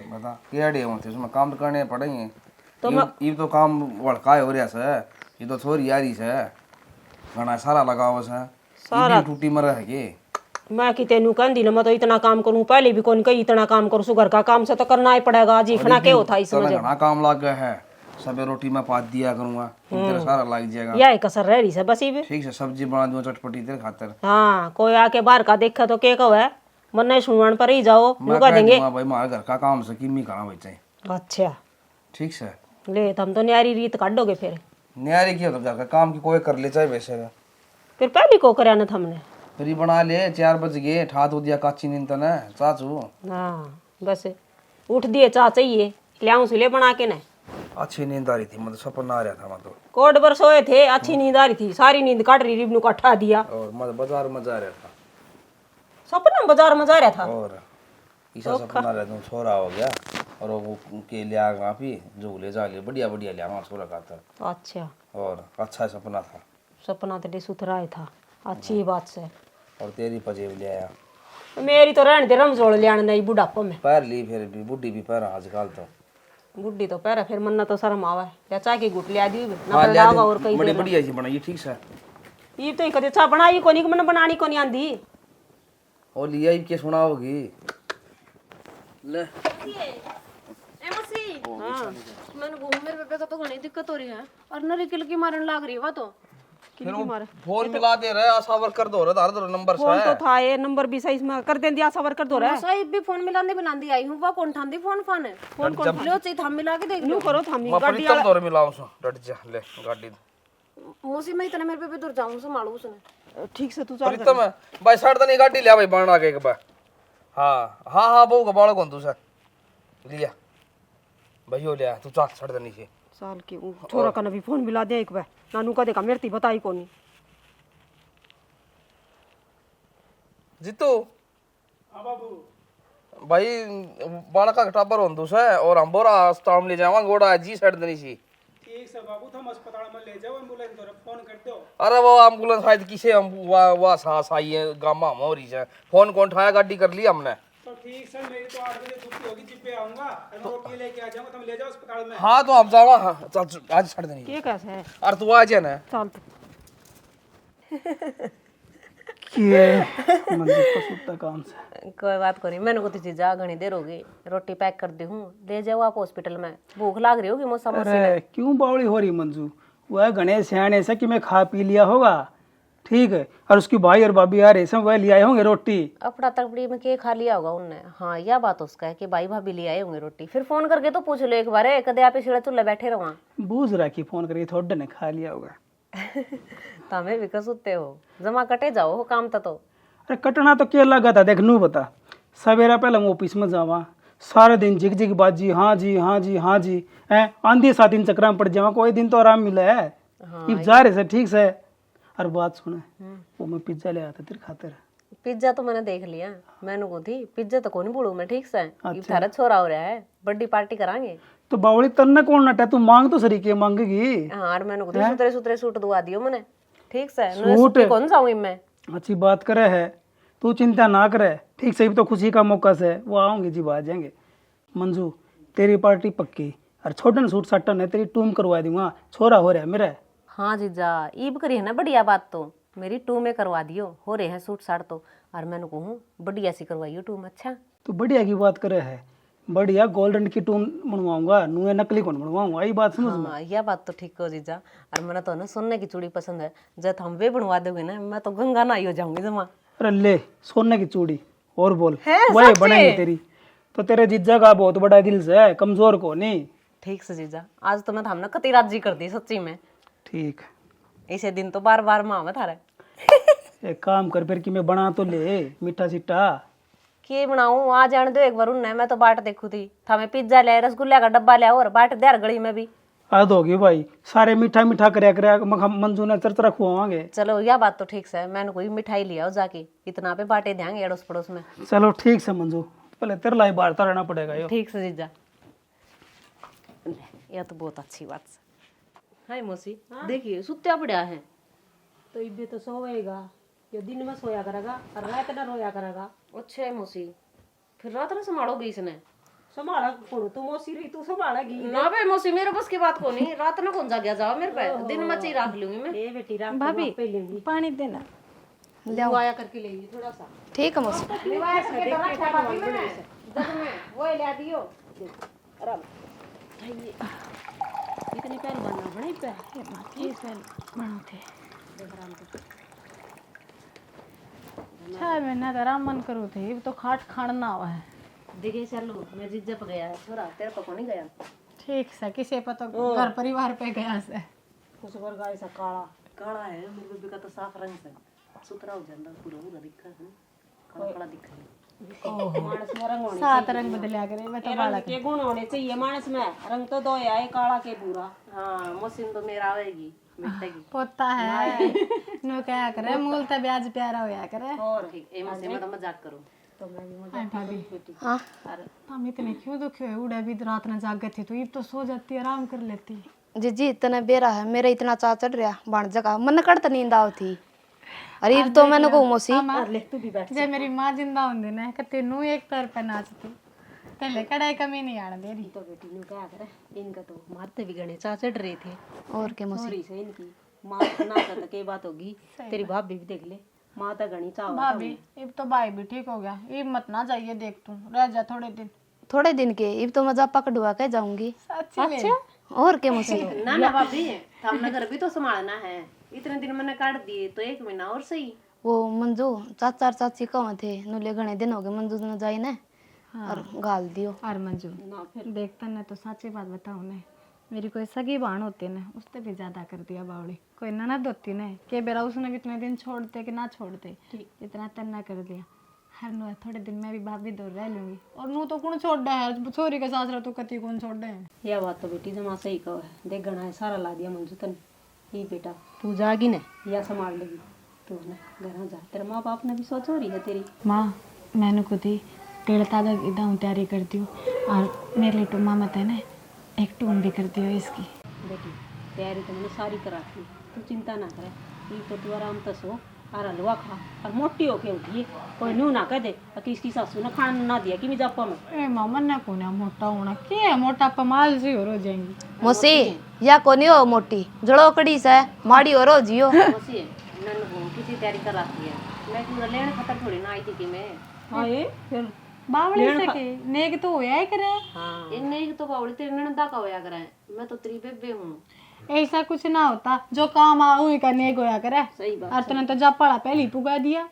बता क्या डे होते उसमें काम तो करने पड़ेंगे। तो ये तो काम वड़का हो रहा है ये तो छोरी यारी से घना सारा लगाओ से सारा टूटी मर है के मैं कि तेनू कहती ना मैं तो इतना काम करूं पहले भी कौन कही इतना काम करूं सुगर का काम से तो करना ही पड़ेगा जी खाना के होता इसमें घना काम लग गया है सबे रोटी में पात दिया करूंगा तेरा सारा लग जाएगा। यही कसर रह रही है बस ये ठीक है सब्जी बना दूं चटपटी तेरे खातिर। हाँ कोई आके बाहर का देखा तो के कहो है मन नहीं सुनवान पर ही जाओ मैं कह देंगे भाई हमारे घर का काम से किमी खाना बचे। अच्छा ठीक से ले तुम तो न्यारी रीत काटोगे फिर न्यारी क्यों तो घर का काम की कोई कर ले चाहे वैसे फिर पहले को कराया ना हमने फिर ही बना ले 4 बज गए ठा तो दिया काची नींद तने चाचू। हाँ बस उठ दिए चाह चाहिए ले से ले बना के ना। अच्छी नींद आ रही थी मतलब सपना आ रहा था मतलब कोट पर सोए थे अच्छी नींद आ रही थी सारी नींद काट रही रिबनू का ठा दिया और मतलब बाजार में जा रहा था सपना बाजार में जा रहा था और ईसा सपना रहा था छोरा हो गया और वो के लिया काफी जो ले जा ले बढ़िया बढ़िया लिया छोरा खाता। अच्छा और अच्छा सपना था। सपना तो सुथरा ही था अच्छी बात से। और तेरी पजेब ले आया मेरी तो रहने दे रमजोड़ लियान नहीं बुढ़ापो में। पैर ली फिर भी बुढ़ी भी पैर आजकल तो बुढ़ी तो पैर फिर मन्ना तो शर्म आवे या चाय की गुट लिया दी ना हाँ तो लिया लागा और दे, कहीं बड़ी बढ़िया सी बनाई ठीक है। ये तो कदे चा बनाई कोनी मन बनानी कोनी आंदी। और लिया ही के सुना होगी ले मैंने मेरे बेबे का तो घनी दिक्कत हो रही है और नरिकल की मारन लाग रही है वो तो। फिर वो फोन मिला दे रहे आशा वर्कर दो रहे तार नंबर फोन से तो था ये नंबर भी सही में कर देंदी आशा वर्कर दो रहा साहिब भी फोन मिलाने बनांदी आई हूँ वो कौन ठांदी फोन फान है फोन कौन लो चाहिए हम मिला के देख लो करो थामी मैं प्रीतम दो मिलाऊं सो डट जा ले गाड़ी मौसी मैं इतना मेरे बेबे दूर जाऊँ संभालू उसने। ठीक से तू चल प्रीतम भाई साइड तो नहीं गाड़ी लिया भाई बाण आके एक बार हाँ हाँ हाँ बहू का बाड़ा कौन तू सर लिया भाई लिया तू चाल छड़ देनी से साल की छोरा का नबी फोन मिला दे एक बार नानू का देखा मेरे बताई कोनी। जीतू भाई बाड़ा का टाबर हों तू से और हम बोरा स्टाम ले जावा गोड़ा जी साइड देनी सी ठीक से बाबू तुम अस्पताल में ले जाओ एम्बुलेंस तो फोन कर दो। अरे वो एम्बुलेंस शायद किसे हम वा सांस आई है गामा हम हो रही है फोन कौन उठाया गाड़ी कर ली हमने तो ठीक सर मेरी तो 8 बजे छुट्टी होगी जिब्बे आऊंगा और मैं रोटी लेके आ जाऊंगा तुम ले जाओ अस्पताल में। हाँ तो हम जावा हाँ चल आज छड़ देनी ये कैसे है अरे तू आ जा ना चल तू ये मंदिर का सुत्ता काम से कोई बात को नहीं मैंने को तो चीजा घनी देर होगी रोटी पैक कर दी हूँ ले जाओ आप हॉस्पिटल में भूख लाग रही होगी मौसम अरे क्यों बावड़ी हो रही मंजू वह गणेश सियाने से कि मैं खा पी लिया होगा ठीक है और उसकी भाई और भाभी आ रहे सब वह ले आए होंगे रोटी। अपना तकबड़ी में के खा लिया होगा उनने। हाँ यह बात उसका है कि भाई भाभी ले आए होंगे रोटी फिर फोन करके तो पूछ लो एक बार कदे आप इसी चूल्हे बैठे रहो बूझ रहा कि फोन करके थोड़ा ने खा लिया होगा। तमें भी कसुते हो जमा कटे जाओ हो काम तो अरे कटना तो क्या लगा था देख नू बता सवेरा पहले हम ऑफिस में जावा सारे दिन जिग जिग बाजी हाँ जी हाँ जी हाँ जी है आंधी 7 दिन चक्रा में पड़ जावा कोई दिन तो आराम मिला है ये जा रहे से ठीक से। और बात सुने वो मैं पिज्जा ले आता तेरे खातिर। पिज्जा तो मैंने देख लिया मैंने को थी पिज्जा तो कौन बोलू मैं ठीक से थारा छोरा हो रहा है बर्थडे पार्टी करांगे तो बावड़ी तन्ने कौन नटा तू मांग तो सरी के मांगेगी। हाँ और मैंने को थी सुतरे सुतरे सूट दुआ दियो मैंने ठीक से सूट कौन जाऊँ मैं अच्छी बात करे है तू चिंता ना करे ठीक से भी तो खुशी का मौका से वो आऊंगे जी आ जाएंगे। मंजू तेरी पार्टी पक्की और छोटन सूट सट्टन है तेरी टूम करवा दूंगा छोरा हो रहा है मेरा। हाँ जीजा ईब करी है ना बढ़िया बात तो मेरी टू में करवा दियो हो रहे हैं सूट साट तो और मैंने कहूँ बढ़िया सी करवाइयो टू में। अच्छा तू बढ़िया की बात करे है बढ़िया गोल्डन की टूम बनवाऊंगा नुए नकली कौन बनवाऊंगा ये बात समझ में। हाँ यह बात तो ठीक हो जीजा और मैंने तो ना सोने की चूड़ी पसंद है जब हम वे बनवा दोगे ना मैं तो गंगा ना हो जाऊंगी जमा। अरे ले सोने की चूड़ी और बोल वही बनेगी तेरी तो तेरे जीजा का बहुत बड़ा दिल से है कमजोर को नहीं। ठीक से जीजा आज तो मैं हमने कती रात जी कर दी सच्ची में ठीक इसे दिन तो बार बार माँ में थारा एक काम कर फिर कि मैं बना तो ले मीठा सिट्टा के बनाऊं आ जाने दो एक बार उन्ने मैं तो बाट देखू थी था मैं पिज्जा ले रसगुल्ला का डब्बा ले और बाट देर गली में भी आद होगी भाई सारे मीठा मीठा करया मंजू ने चरचरा खुआवांगे। चलो यह बात तो ठीक है मैंने कोई मिठाई लिया जाके इतना पे बांटे देंगे अड़ोस पड़ोस में। चलो ठीक से मंजू पहले तेरे लाई बाहर रहना पड़ेगा यो। ठीक से जीजा यह तो बहुत अच्छी बात है। हाय मौसी देखिए सुत्या पड़ा है तो इबे तो सोएगा ये दिन में सोया करेगा और रात ना रोया करेगा। अच्छा है मौसी फिर रात ना संभालोगी इसने संभाला कौन तू मौसी रही तू संभालेगी ना भाई मौसी मेरे बस की बात को नहीं रात ना कौन जाग जाओ मेरे पे दिन में ही रख लूंगी मैं। ए बेटी रात भाभी पे लेंगी पानी देना ले आया करके लेंगी थोड़ा सा ठीक है मौसी। वो ले दियो आराम इतनी पैर बनना बड़ी पैर छह महीना तो आराम मन करो थे तो खाट खाना हुआ है देखे चलो मैं जिज्जा पे गया है छोरा तेरे को नहीं गया ठीक से किसी पर तो घर परिवार पे गया से उस पर गाय सा काला काला है मेरे बेबी का तो साफ रंग से सुथरा हो जाता पूरा पूरा दिखा है काला काला दिखा है मानस में रंग होने 7 रंग बदलिया करे मैं तो रंग के गुण होने चाहिए मानस में रंग तो दो है काला के पूरा। हाँ मशीन तो मेरा आवेगी मिटेगी पोता है नो क्या करे मूल तो ब्याज प्यारा होया करे और ए मशीन में तो मजाक करो तो मैं भी हाय भाभी हाँ हम इतने क्यों दुखे हुए उड़े भी रात में जाग गई थी तो ये तो सो जाती आराम कर लेती। जी इतना बेरा है मेरा इतना चा चढ़ रहा बन जगह मन करता नींद आओ थी अरे ये तो मैंने को मौसी जे मेरी माँ जिंदा होंदी ना कि तेनू एक पैर पे नाचती तेले कड़ाई कमी नहीं आने दे रही। तो बेटी ने क्या करे, इनका तो मारते भी गणे चा चढ़ रहे थे। और के मौसी सॉरी से इनकी माँ ना कर के बात होगी, तेरी भाभी भी देख ले, माँ तो गणी चाव भाभी अब तो भाई भी ठीक हो गया, अब मत ना जाइए, देख तू रह जा थोड़े दिन। थोड़े दिन के अब तो मजा पकड़वा के जाऊंगी। अच्छा और के मौसी ना भाभी हमने घर भी तो संभालना है, इतने दिन मैंने काट दिए तो 1 महीना और सही। वो मंजू चाचा और चाची कहाँ थे, नुले घने दिन हो गए मंजू न जाई ने और गाल दियो। और मंजू देखता ना तो सच्ची बात बताऊं ने, मेरी कोई सगी बहन होती ने उससे भी ज्यादा कर दिया बावड़ी, कोई ननद होती ने के बेरा उसने भी इतने दिन छोड़ते कि ना छोड़ते, इतना तन्ना कर दिया। हर नु थोड़े दिन मैं भी भाभी दूर रह लूंगी, और नू तो कौन छोड़ दे है, छोरी का सासरा तो कति कौन छोड़ दे है। यह बात तो बेटी जमा सही कहो है, देख गणा है सारा ला दिया मंजू तन ही बेटा, तू जागी न या संभाल लेगी तू ना, घर जा, तेरे माँ बाप ने भी सोच हो रही है तेरी। माँ मैंने खुद ही पेड़ ताजा एकदम तैयारी कर दी और मेरे लिए टुम्मा मत है ना एक टूम भी कर दियो इसकी। बेटी तैयारी तो मैंने सारी करा थी, तू चिंता ना करे, ये तो तू आराम से सो और हलवा खा और मोटी होके उठिए, कोई नू ना कह दे कि इसकी सासू ने खाना ना दिया कि मैं जापा में। ए मामा ना कोने मोटा होना के मोटा पमाल सी हो जाएंगी। मौसी या कोनी हो मोटी जड़ो कड़ी से माड़ी और हो जियो। मौसी नन को किसी तैयारी करा रही है, मैं तू लेने खतर थोड़ी ना आई थी कि मैं आए फिर बावड़ी से के नेक तो होया ही करे। हाँ इन्ने तो बावड़ी तेरे ननदा का होया करे, मैं तो तेरी बेबे हूँ। ऐसा कुछ ना होता, जो काम आ वही का नेक होया करे। सही बात और तूने तो जा पड़ा पहले ही पुगा दिया।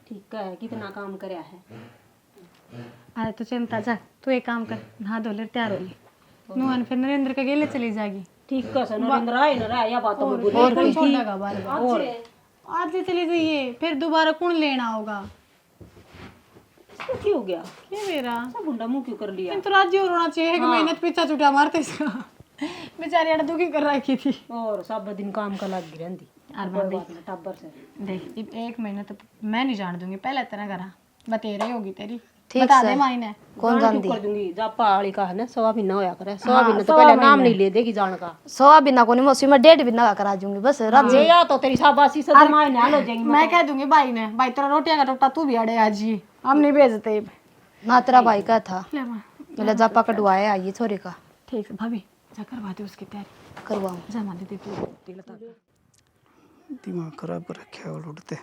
ठीक है, कितना काम करया है। अरे तो चिंता जा, तू एक काम कर नहा धो ले तैयार हो ले, नुआन फिर नरेंद्र के गेले चली जाएगी। ठीक है नरेंद्र आए ना या बातों में बुरी और कौन छोड़ेगा बार बार, और आज ले चली जाइए फिर दोबारा कौन लेना होगा। क्या हो गया, ये मेरा सब गुंडा मुंह क्यों कर लिया। इन तो राज्य और होना चाहिए, एक मेहनत पीछा छुटा मारते इसका बेचारी अड़ दुखी कर रखी थी। और सब दिन काम का लगी रहती और भाभी टब्बर से देख अब 1 महीना तो मैं नहीं जान दूंगी, पहले तेरा घर बतेरे होगी तेरी, ठीक बता से। दे मायने कौन जानती कर दूंगी जापा वाली का है ना, 1.25 महीना होया करे, 1.25 महीना तो पहले नाम नहीं ले देगी जान का। 100 बिना कोनी मौसी में 1.5 बिना करा दूंगी बस राजी। ये या तो तेरी शाबाशी से जमाए ना हो जाएंगी। मैं कह दूंगी भाई ने, भाई तेरा रोटियां का टोटा तू भी अड़े आज ही, हम नहीं भेजते। ना तेरा भाई का था ले मां मेरा जापा कटवाया आई छोरी का। ठीक है भाभी जा करवा दे उसकी तैयारी, करवाऊं जमा दे दे तू तिलता। दिमाग खराब कर रखे और उठते।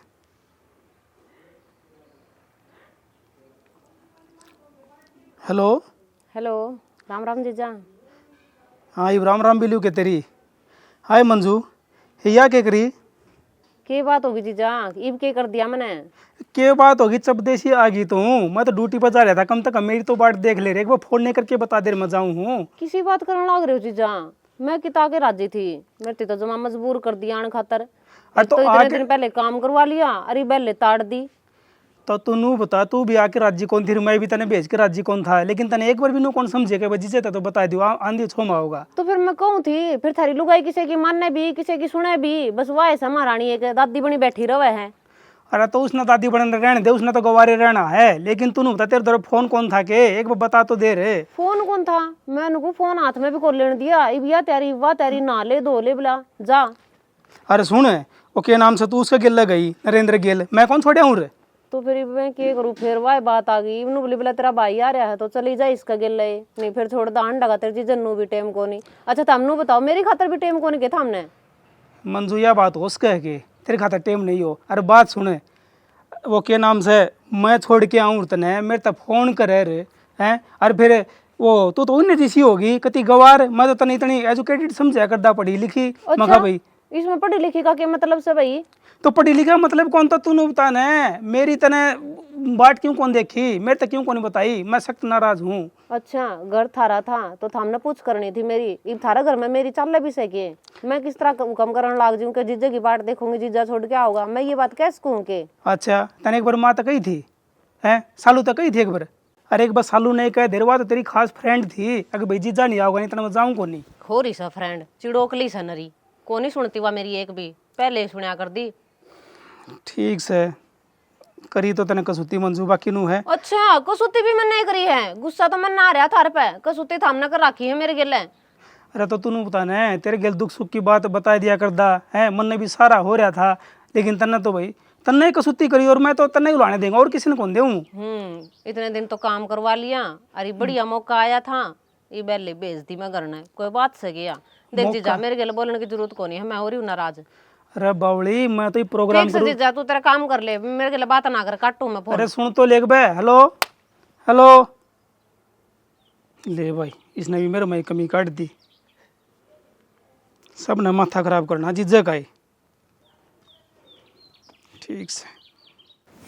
हेलो हेलो राम राम जीजा। हाँ ये राम राम बिलू के तेरी। हाय मंजू या के करी के बात होगी जीजा, इब के कर दिया मैंने। के बात होगी चपदेसी आ गई तू, मैं तो ड्यूटी पर जा रहा था, कम तक मेरी तो बाट देख ले रे, एक बार फोन नहीं करके बता दे मैं जाऊँ हूँ। किसी बात करने लग रहे हो जीजा, मैं किता के राजी थी, मेरे तो जमा मजबूर कर दिया आने खातर। तो इतने दिन पहले काम करवा लिया, अरे पहले ताड़ दी। तो तू नू बता, तू भी आके राज्य कौन थी, मैं भी तने भेज के राज्य कौन था, लेकिन तने एक बार भी नू कौन समझे के बजी तो बता दियो आंधी छोमा होगा। तो फिर मैं कहूँ थी, फिर थारी लुगाई किसी की मानने भी किसी की सुने भी, बस वाह से महारानी एक दादी बनी बैठी रहे है। अरे तो उसने दादी बड़न रहने दे, उसने तो गवारे रहना है, लेकिन तू बता तेरे तरफ फोन कौन था के, एक बार बता तो दे रे। फोन कौन था, मैं उनको फोन हाथ में भी कर लेने दिया, इबिया तेरी वाह तेरी ना ले धो ले बुला जा। अरे सुन ओके नाम से तू उसका गिल लग गई, नरेंद्र गिल, मैं कौन छोड़िया हूँ रे। तो फिर मैं क्या करूँ, फिर वाह बात आ गई, इवनु बोली बोला तेरा भाई आ रहा है तो चली जा इसका गिल ले, नहीं फिर छोड़ दान लगा तेरे जी जन्नू भी टेम को नहीं। अच्छा तमनु बताओ, मेरी खातर भी टेम को नहीं के हमने। मंजू यह बात हो उसके के तेरे खातर टेम नहीं हो। अरे बात सुने, वो के नाम से मैं छोड़ के आऊँ तने मेरे तक फोन करे रे हैं, और फिर वो तू तो उन्हें जैसी होगी कति गवार, मैं तो तनी इतनी एजुकेटेड समझा करदा पढ़ी लिखी। मगा भाई इसमें पढ़ी लिखी का क्या मतलब से भाई, तो पढ़ी लिखा मतलब कौन था तूने बता न, मेरी तने बात क्यों कौन देखी, मेरे तक क्यों कौन बताई, मैं सख्त नाराज हूँ। अच्छा घर थारा था तो थामने पूछ करनी थी मेरी, इब थारा घर में मेरी चाल भी सके, मैं किस तरह कम करने लाग जाऊं कि जीजा की बात देखूंगी जीजा छोड़ के आओगा, मैं ये बात कैसे कहूँ के। अच्छा तने एक बार माँ तक कही थी हैं, सालू तक कही थी एक बार। अरे एक बार सालू नहीं कहे देरवा तो तेरी खास फ्रेंड थी, अगर भाई जीजा नहीं आओगा नहीं तो मैं जाऊँ को नहीं। हो रही सा फ्रेंड चिड़ोकली सा नरी को नहीं सुनती हुआ मेरी एक भी, पहले सुनिया कर दी। ठीक से करी तो तने कसूती मंजू बाकी नू है। अच्छा कसूती भी मैंने करी है, गुस्सा तो मैं ना रहा थार पे, कसूती थामने कर रखी है मेरे गिले। अरे तो तूने बता न तेरे गिल दुख सुख की बात बता दिया करदा है, मन ने भी सारा हो रहा था, लेकिन तन्ने तो भाई तन्ने ही कसुत्ती करी और मैं तो तन्ने ही उलाने देंगे और किसी ने कौन देऊँ। इतने दिन तो काम करवा लिया, अरे बढ़िया मौका आया था, ये बेले भेज दी मैं घर ने, कोई बात से गया। देख जीजा मेरे गले बोलने की जरूरत को नहीं है, मैं हो रही हूँ नाराज। अरे बावली मैं तो ये प्रोग्राम ठीक से जीजा तू तेरा काम कर ले, मेरे गले बात ना कर, काटू मैं फोन। अरे सुन तो लेक बे। हेलो हेलो ले भाई इसने भी मेरे में कमी काट दी। सब ने माथा खराब करना जिज्जे का ही। ठीक से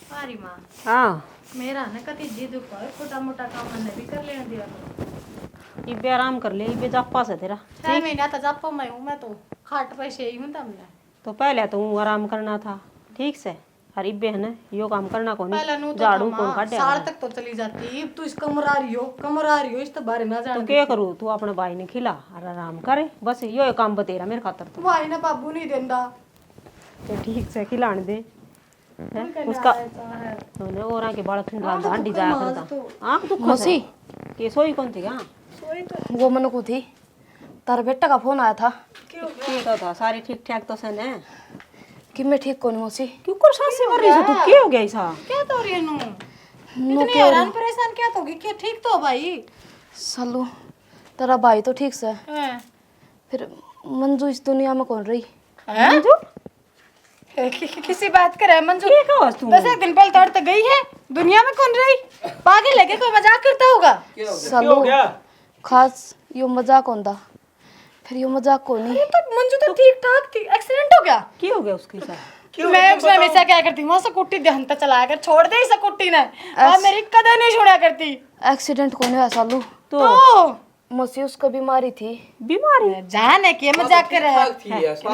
सारी माँ हाँ मेरा ना कति जिद ऊपर छोटा मोटा काम मैंने भी कर लेना दिया करो। ये भी आराम कर ले, ये भी जापा से तेरा 6 महीना तो जापो मैं हूँ, मैं तो खाट पे से ही हूँ तमने। तो पहले तो आराम करना था ठीक से, हर इब्बे है ना यो काम करना कौन, पहले नू तो झाड़ू था कौन माँ, काटे। साल तक तो चली जाती, अब तू इस कमरा रही हो इस तो बारे ना जान। तो क्या करूँ, तू अपने भाई ने खिला और आराम करे, बस यो काम बतेरा मेरे खातर। तो भाई ने बाबू नहीं देंदा तो ठीक से खिलाने दे हैं? उसका तूने और आके बाल खिंडवा हंडी जाया करता आंख दुख मौसी के सोई कौन थी क्या वो मन को थी, तारा बेटा का फोन आया था ठीक था, सारी ठीक ठाक तो सन है कि मैं ठीक कौन मौसी। क्यों कर सांसें भर रही है तू, क्या हो गया ऐसा? क्या तो रही है नू इतनी हैरान परेशान क्या तो होगी, क्या ठीक तो भाई। सालू तेरा भाई तो ठीक से, हैं फिर मंजू इस दुनिया में कौन रही। मंजू किसी बात करे मंजू, क्या कहा तू? बस एक दिन पहले तड़ तक गई है, दुनिया में कौन रही, पागल लगे कोई मजाक करता होगा। सालू खास यो मजाक होंदा, फिर यो मजाक को नहीं। तो मंजू तो ठीक ठाक थी, एक्सीडेंट हो गया। क्या हो गया उसके साथ? मैं उसमें हमेशा क्या करती हूँ, स्कूटी ध्यान तक चलाया कर, छोड़ दे स्कूटी ने, और मेरी कदर नहीं छोड़ा करती। एक्सीडेंट कौन हुआ सालू। तो मौसी उसको बीमारी थी। बीमारी जान है कि मजाक कर रहा है,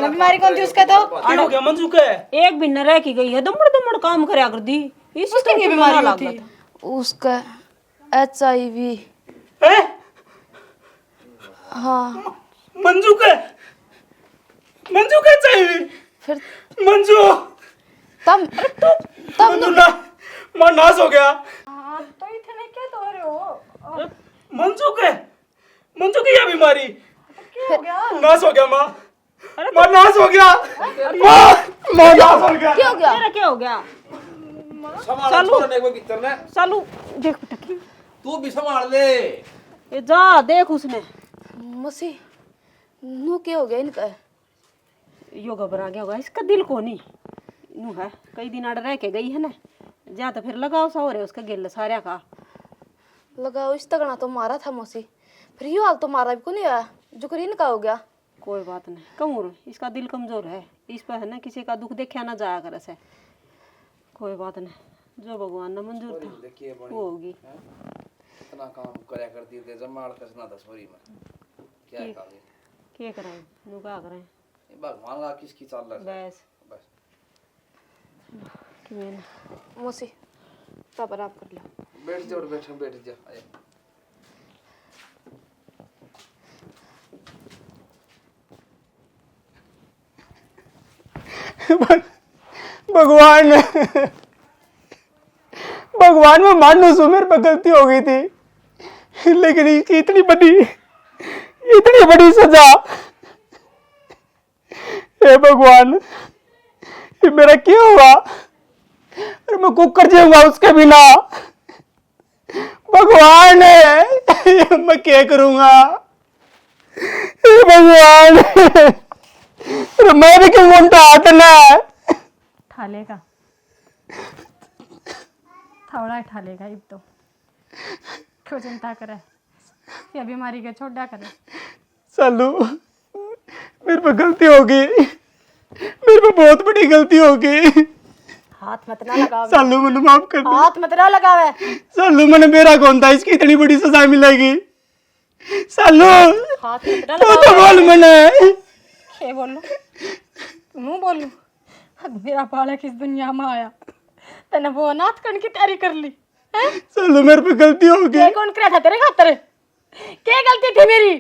बीमारी कौन थी उसका। तो क्या हो गया मंजू के? एक भी न रह की गई है, दमड़ दमड़ काम करया कर दी, इसी उसकी तरह क्या बीमारी बीमारी लग थी? गया। उसका HIV। हैं? हाँ मंजू के चाहिए फिर मंजू तब मंजू ना मां नाश हो गया। तो इतने क्या तो रहे हो, मंजू की ये बीमारी क्या हो गया। नाश हो गया मां नाश हो गया मां नाश हो गया। क्या हो गया। तेरा क्या हो गया? संभाल छोड़ने को भीतर ने चालू देख बेटा की तू भी संभाल ले। ये जा देख उसने मौसी नू क्या हो गया इनका। यो घबरा गया होगा, इसका दिल को नहीं नू है, कई दिन आड़ रह के गई है ना, जा तो फिर लगाओ सा हो रहे उसका गिल सारा का। लगाओ इस तगड़ा तो मारा था मौसी, फिर यो हाल तो मारा भी को नहीं आया, जो कर इनका हो गया। कोई बात नहीं कहूँ, इसका दिल कमजोर है, इस पर है ना किसी का दुख देखा ना जाया कर से। कोई बात नहीं, जो भगवान ने मंजूर था वो होगी। इतना काम करया करती थे जमाल कसना था सॉरी में क्या करें, क्या करें नू का करें, भगवान का किसकी चाल रहा है बस बस। मौसी तब आराम कर लो। बैठ जा और बैठ जा आए। भगवान में मानो सो मेरे पे गलती हो गई थी, लेकिन इसकी इतनी बड़ी सजा। हे भगवान ये मेरा क्या हुआ, अरे मैं कुकर जाऊंगा उसके बिना। भगवान मैं क्या करूंगा, हे भगवान अरे मैं भी क्यों उल्टा हाथ ना ठा लेगा, थोड़ा ठा लेगा अब तो, क्यों चिंता करे, ये बीमारी के छोड़ा करे। सालू मेरे पे गलती हो गई, मेरे पे बहुत बड़ी गलती हो गई। हाथ मत ना लगावे, सालू मैंने माफ कर दे। हाथ मत ना लगावे। सालू मैंने मेरा कौन था इसकी इतनी बड़ी सजा मिलेगी। सालू हाथ मत ना तू तो बोल मैंने क्या बोलूं, मुंह बोलूं, अब मेरा बालक इस दुनिया में आया, तने वो अनाथ कण की तैयारी कर ली हैं? सालू मेरे पे गलती हो ये गई। कौन करा था तेरे खातर, क्या गलती थी मेरी।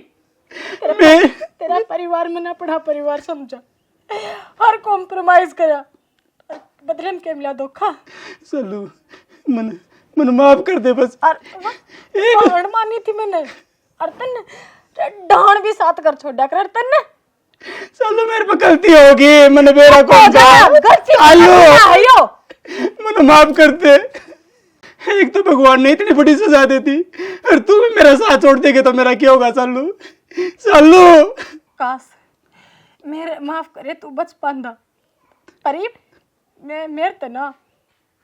तेरा परिवार में ना पढ़ा परिवार समझा, हर कॉम्प्रोमाइज करा, बदले में क्या मिला, धोखा। सालू मैंने माफ कर दे बस। और हार मानी थी मैंने, और तन्ने डांड भी साथ कर छोड़ा कर तन्ने, सालू मेरे पे गलती होगी, मैंने बेरा कौन सा सालू मैंने माफ करते। एक तो भगवान ने इतनी बड़ी सजा देती और तू भी मेरा साथ छोड़ देगे तो मेरा क्या होगा सालू? सालू काश मेरे माफ करे तू बचपन दा करीब मेरे ते ना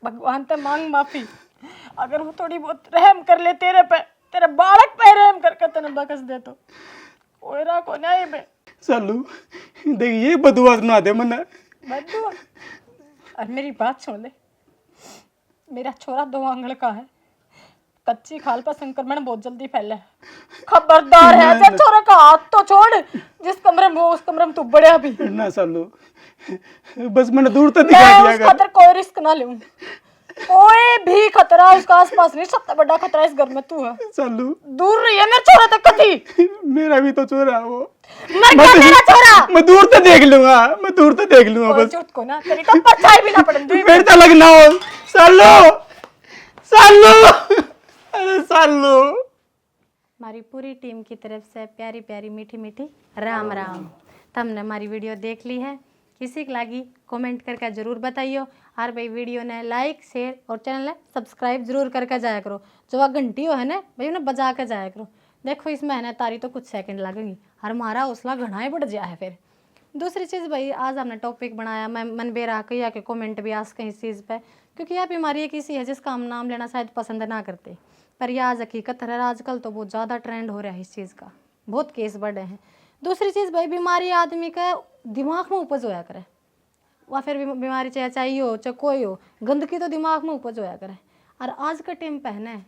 भगवान ते मांग माफी। अगर वो थोड़ी बहुत रहम कर ले तेरे पे, तेरे बालक पे रहम करके तेने बख्श दे तो ओरा को नहीं बे सालू देख ये बदुआ सुना दे मना। बद्दुआ। और मेरी बात सुन ले, मेरा छोरा 2 आंगल का है, कच्ची खाल पर संक्रमण बहुत जल्दी फैला है, खबरदार है। जब छोरा का हाथ तो छोड़, जिस कमरे में हो उस कमरे में तू बढ़िया भी ना सालू, बस मैंने दूर तक दिखा मैं दिया उस खातर कोई रिस्क ना लूं, कोई भी खतरा उसका आसपास नहीं। सबसे बड़ा खतरा इस घर में तू है। सालू दूर रही है मेरे छोरा तक कभी। मेरा भी तो छोरा है वो। मर गया तेरा छोरा। मैं दूर तक देख लूंगा, मैं दूर तक देख लूंगा कोई बस। झूठ को ना तेरी तो परछाई भी ना पड़े मेरे तो लगना हो सालू सालू अरे सालू। हमारी पूरी टीम की तरफ से प्यारी प्यारी मीठी मीठी राम राम। तुमने हमारी वीडियो देख ली है, किसी की लगी कमेंट करके जरूर बताइयो। और भाई वीडियो ने लाइक शेयर और चैनल ने सब्सक्राइब जरूर करके जाया करो। जो वह घंटी हो है ना भाई उन्हें बजा के जाया करो। देखो इसमें है ना तारी तो कुछ सेकंड लगेंगी और हमारा हौसला घना ही बढ़ जाया है। फिर दूसरी चीज़ भाई आज हमने टॉपिक बनाया, मैं मन बेरा कही के कमेंट भी आज कहीं इस चीज़ पे, क्योंकि यह बीमारी एक ऐसी है जिसका हम नाम लेना शायद पसंद ना करते, पर यह आज हकीकत है। आजकल तो बहुत ज़्यादा ट्रेंड हो रहा है इस चीज़ का, बहुत केस बढ़े हैं। दूसरी चीज़ भाई बीमारी आदमी का दिमाग में उपज होया करे, वह फिर बीमारी चाहे चाहिए हो चाहे कोई हो, गंदगी तो दिमाग में उपज होया करे। और आज का टाइम पहने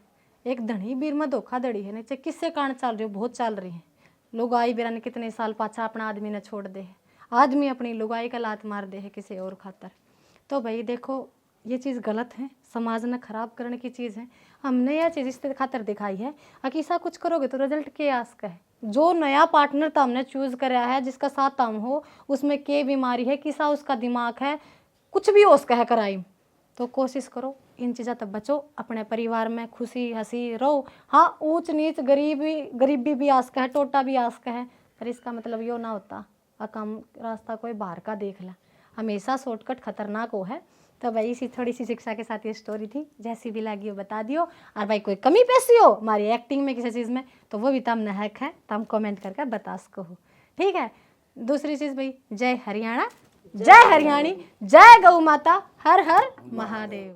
एक धनी बीर में धोखाधड़ी है, नहीं चाहे किससे कारण चल रही हो, बहुत चल रही है। लुगाई बेरा ने कितने साल पाछा अपना आदमी ने छोड़ दे है, आदमी अपनी लुगाई का लात मार दे है किसी और खातर। तो भाई देखो ये चीज़ गलत है, समाज ने खराब करने की चीज़ है। हमने यह चीज़ इस खातर दिखाई है कि ऐसा कुछ करोगे तो रिजल्ट के आस का है। जो नया पार्टनर तो हमने चूज कराया है जिसका साथ हम हो, उसमें के बीमारी है, किसा उसका दिमाग है, कुछ भी हो उसका है क्राइम, तो कोशिश करो इन चीज़ों तक बचो, अपने परिवार में खुशी हंसी रहो। हाँ ऊंच नीच गरीबी भी आस का है, टोटा भी आस का है, पर इसका मतलब यो ना होता कम रास्ता कोई बाहर का देख ला। हमेशा शॉर्टकट खतरनाक हो है। तो भाई इसी थोड़ी सी शिक्षा के साथ ये स्टोरी थी, जैसी भी लगी हो बता दियो। और भाई कोई कमी पेशी हो हमारी एक्टिंग में किसी चीज़ में तो वो भी तम नहक है, तम कमेंट करके बता सको हो, ठीक है। दूसरी चीज़ भाई जय हरियाणा, जय हरियाणी, जय गौ माता, हर हर महादेव।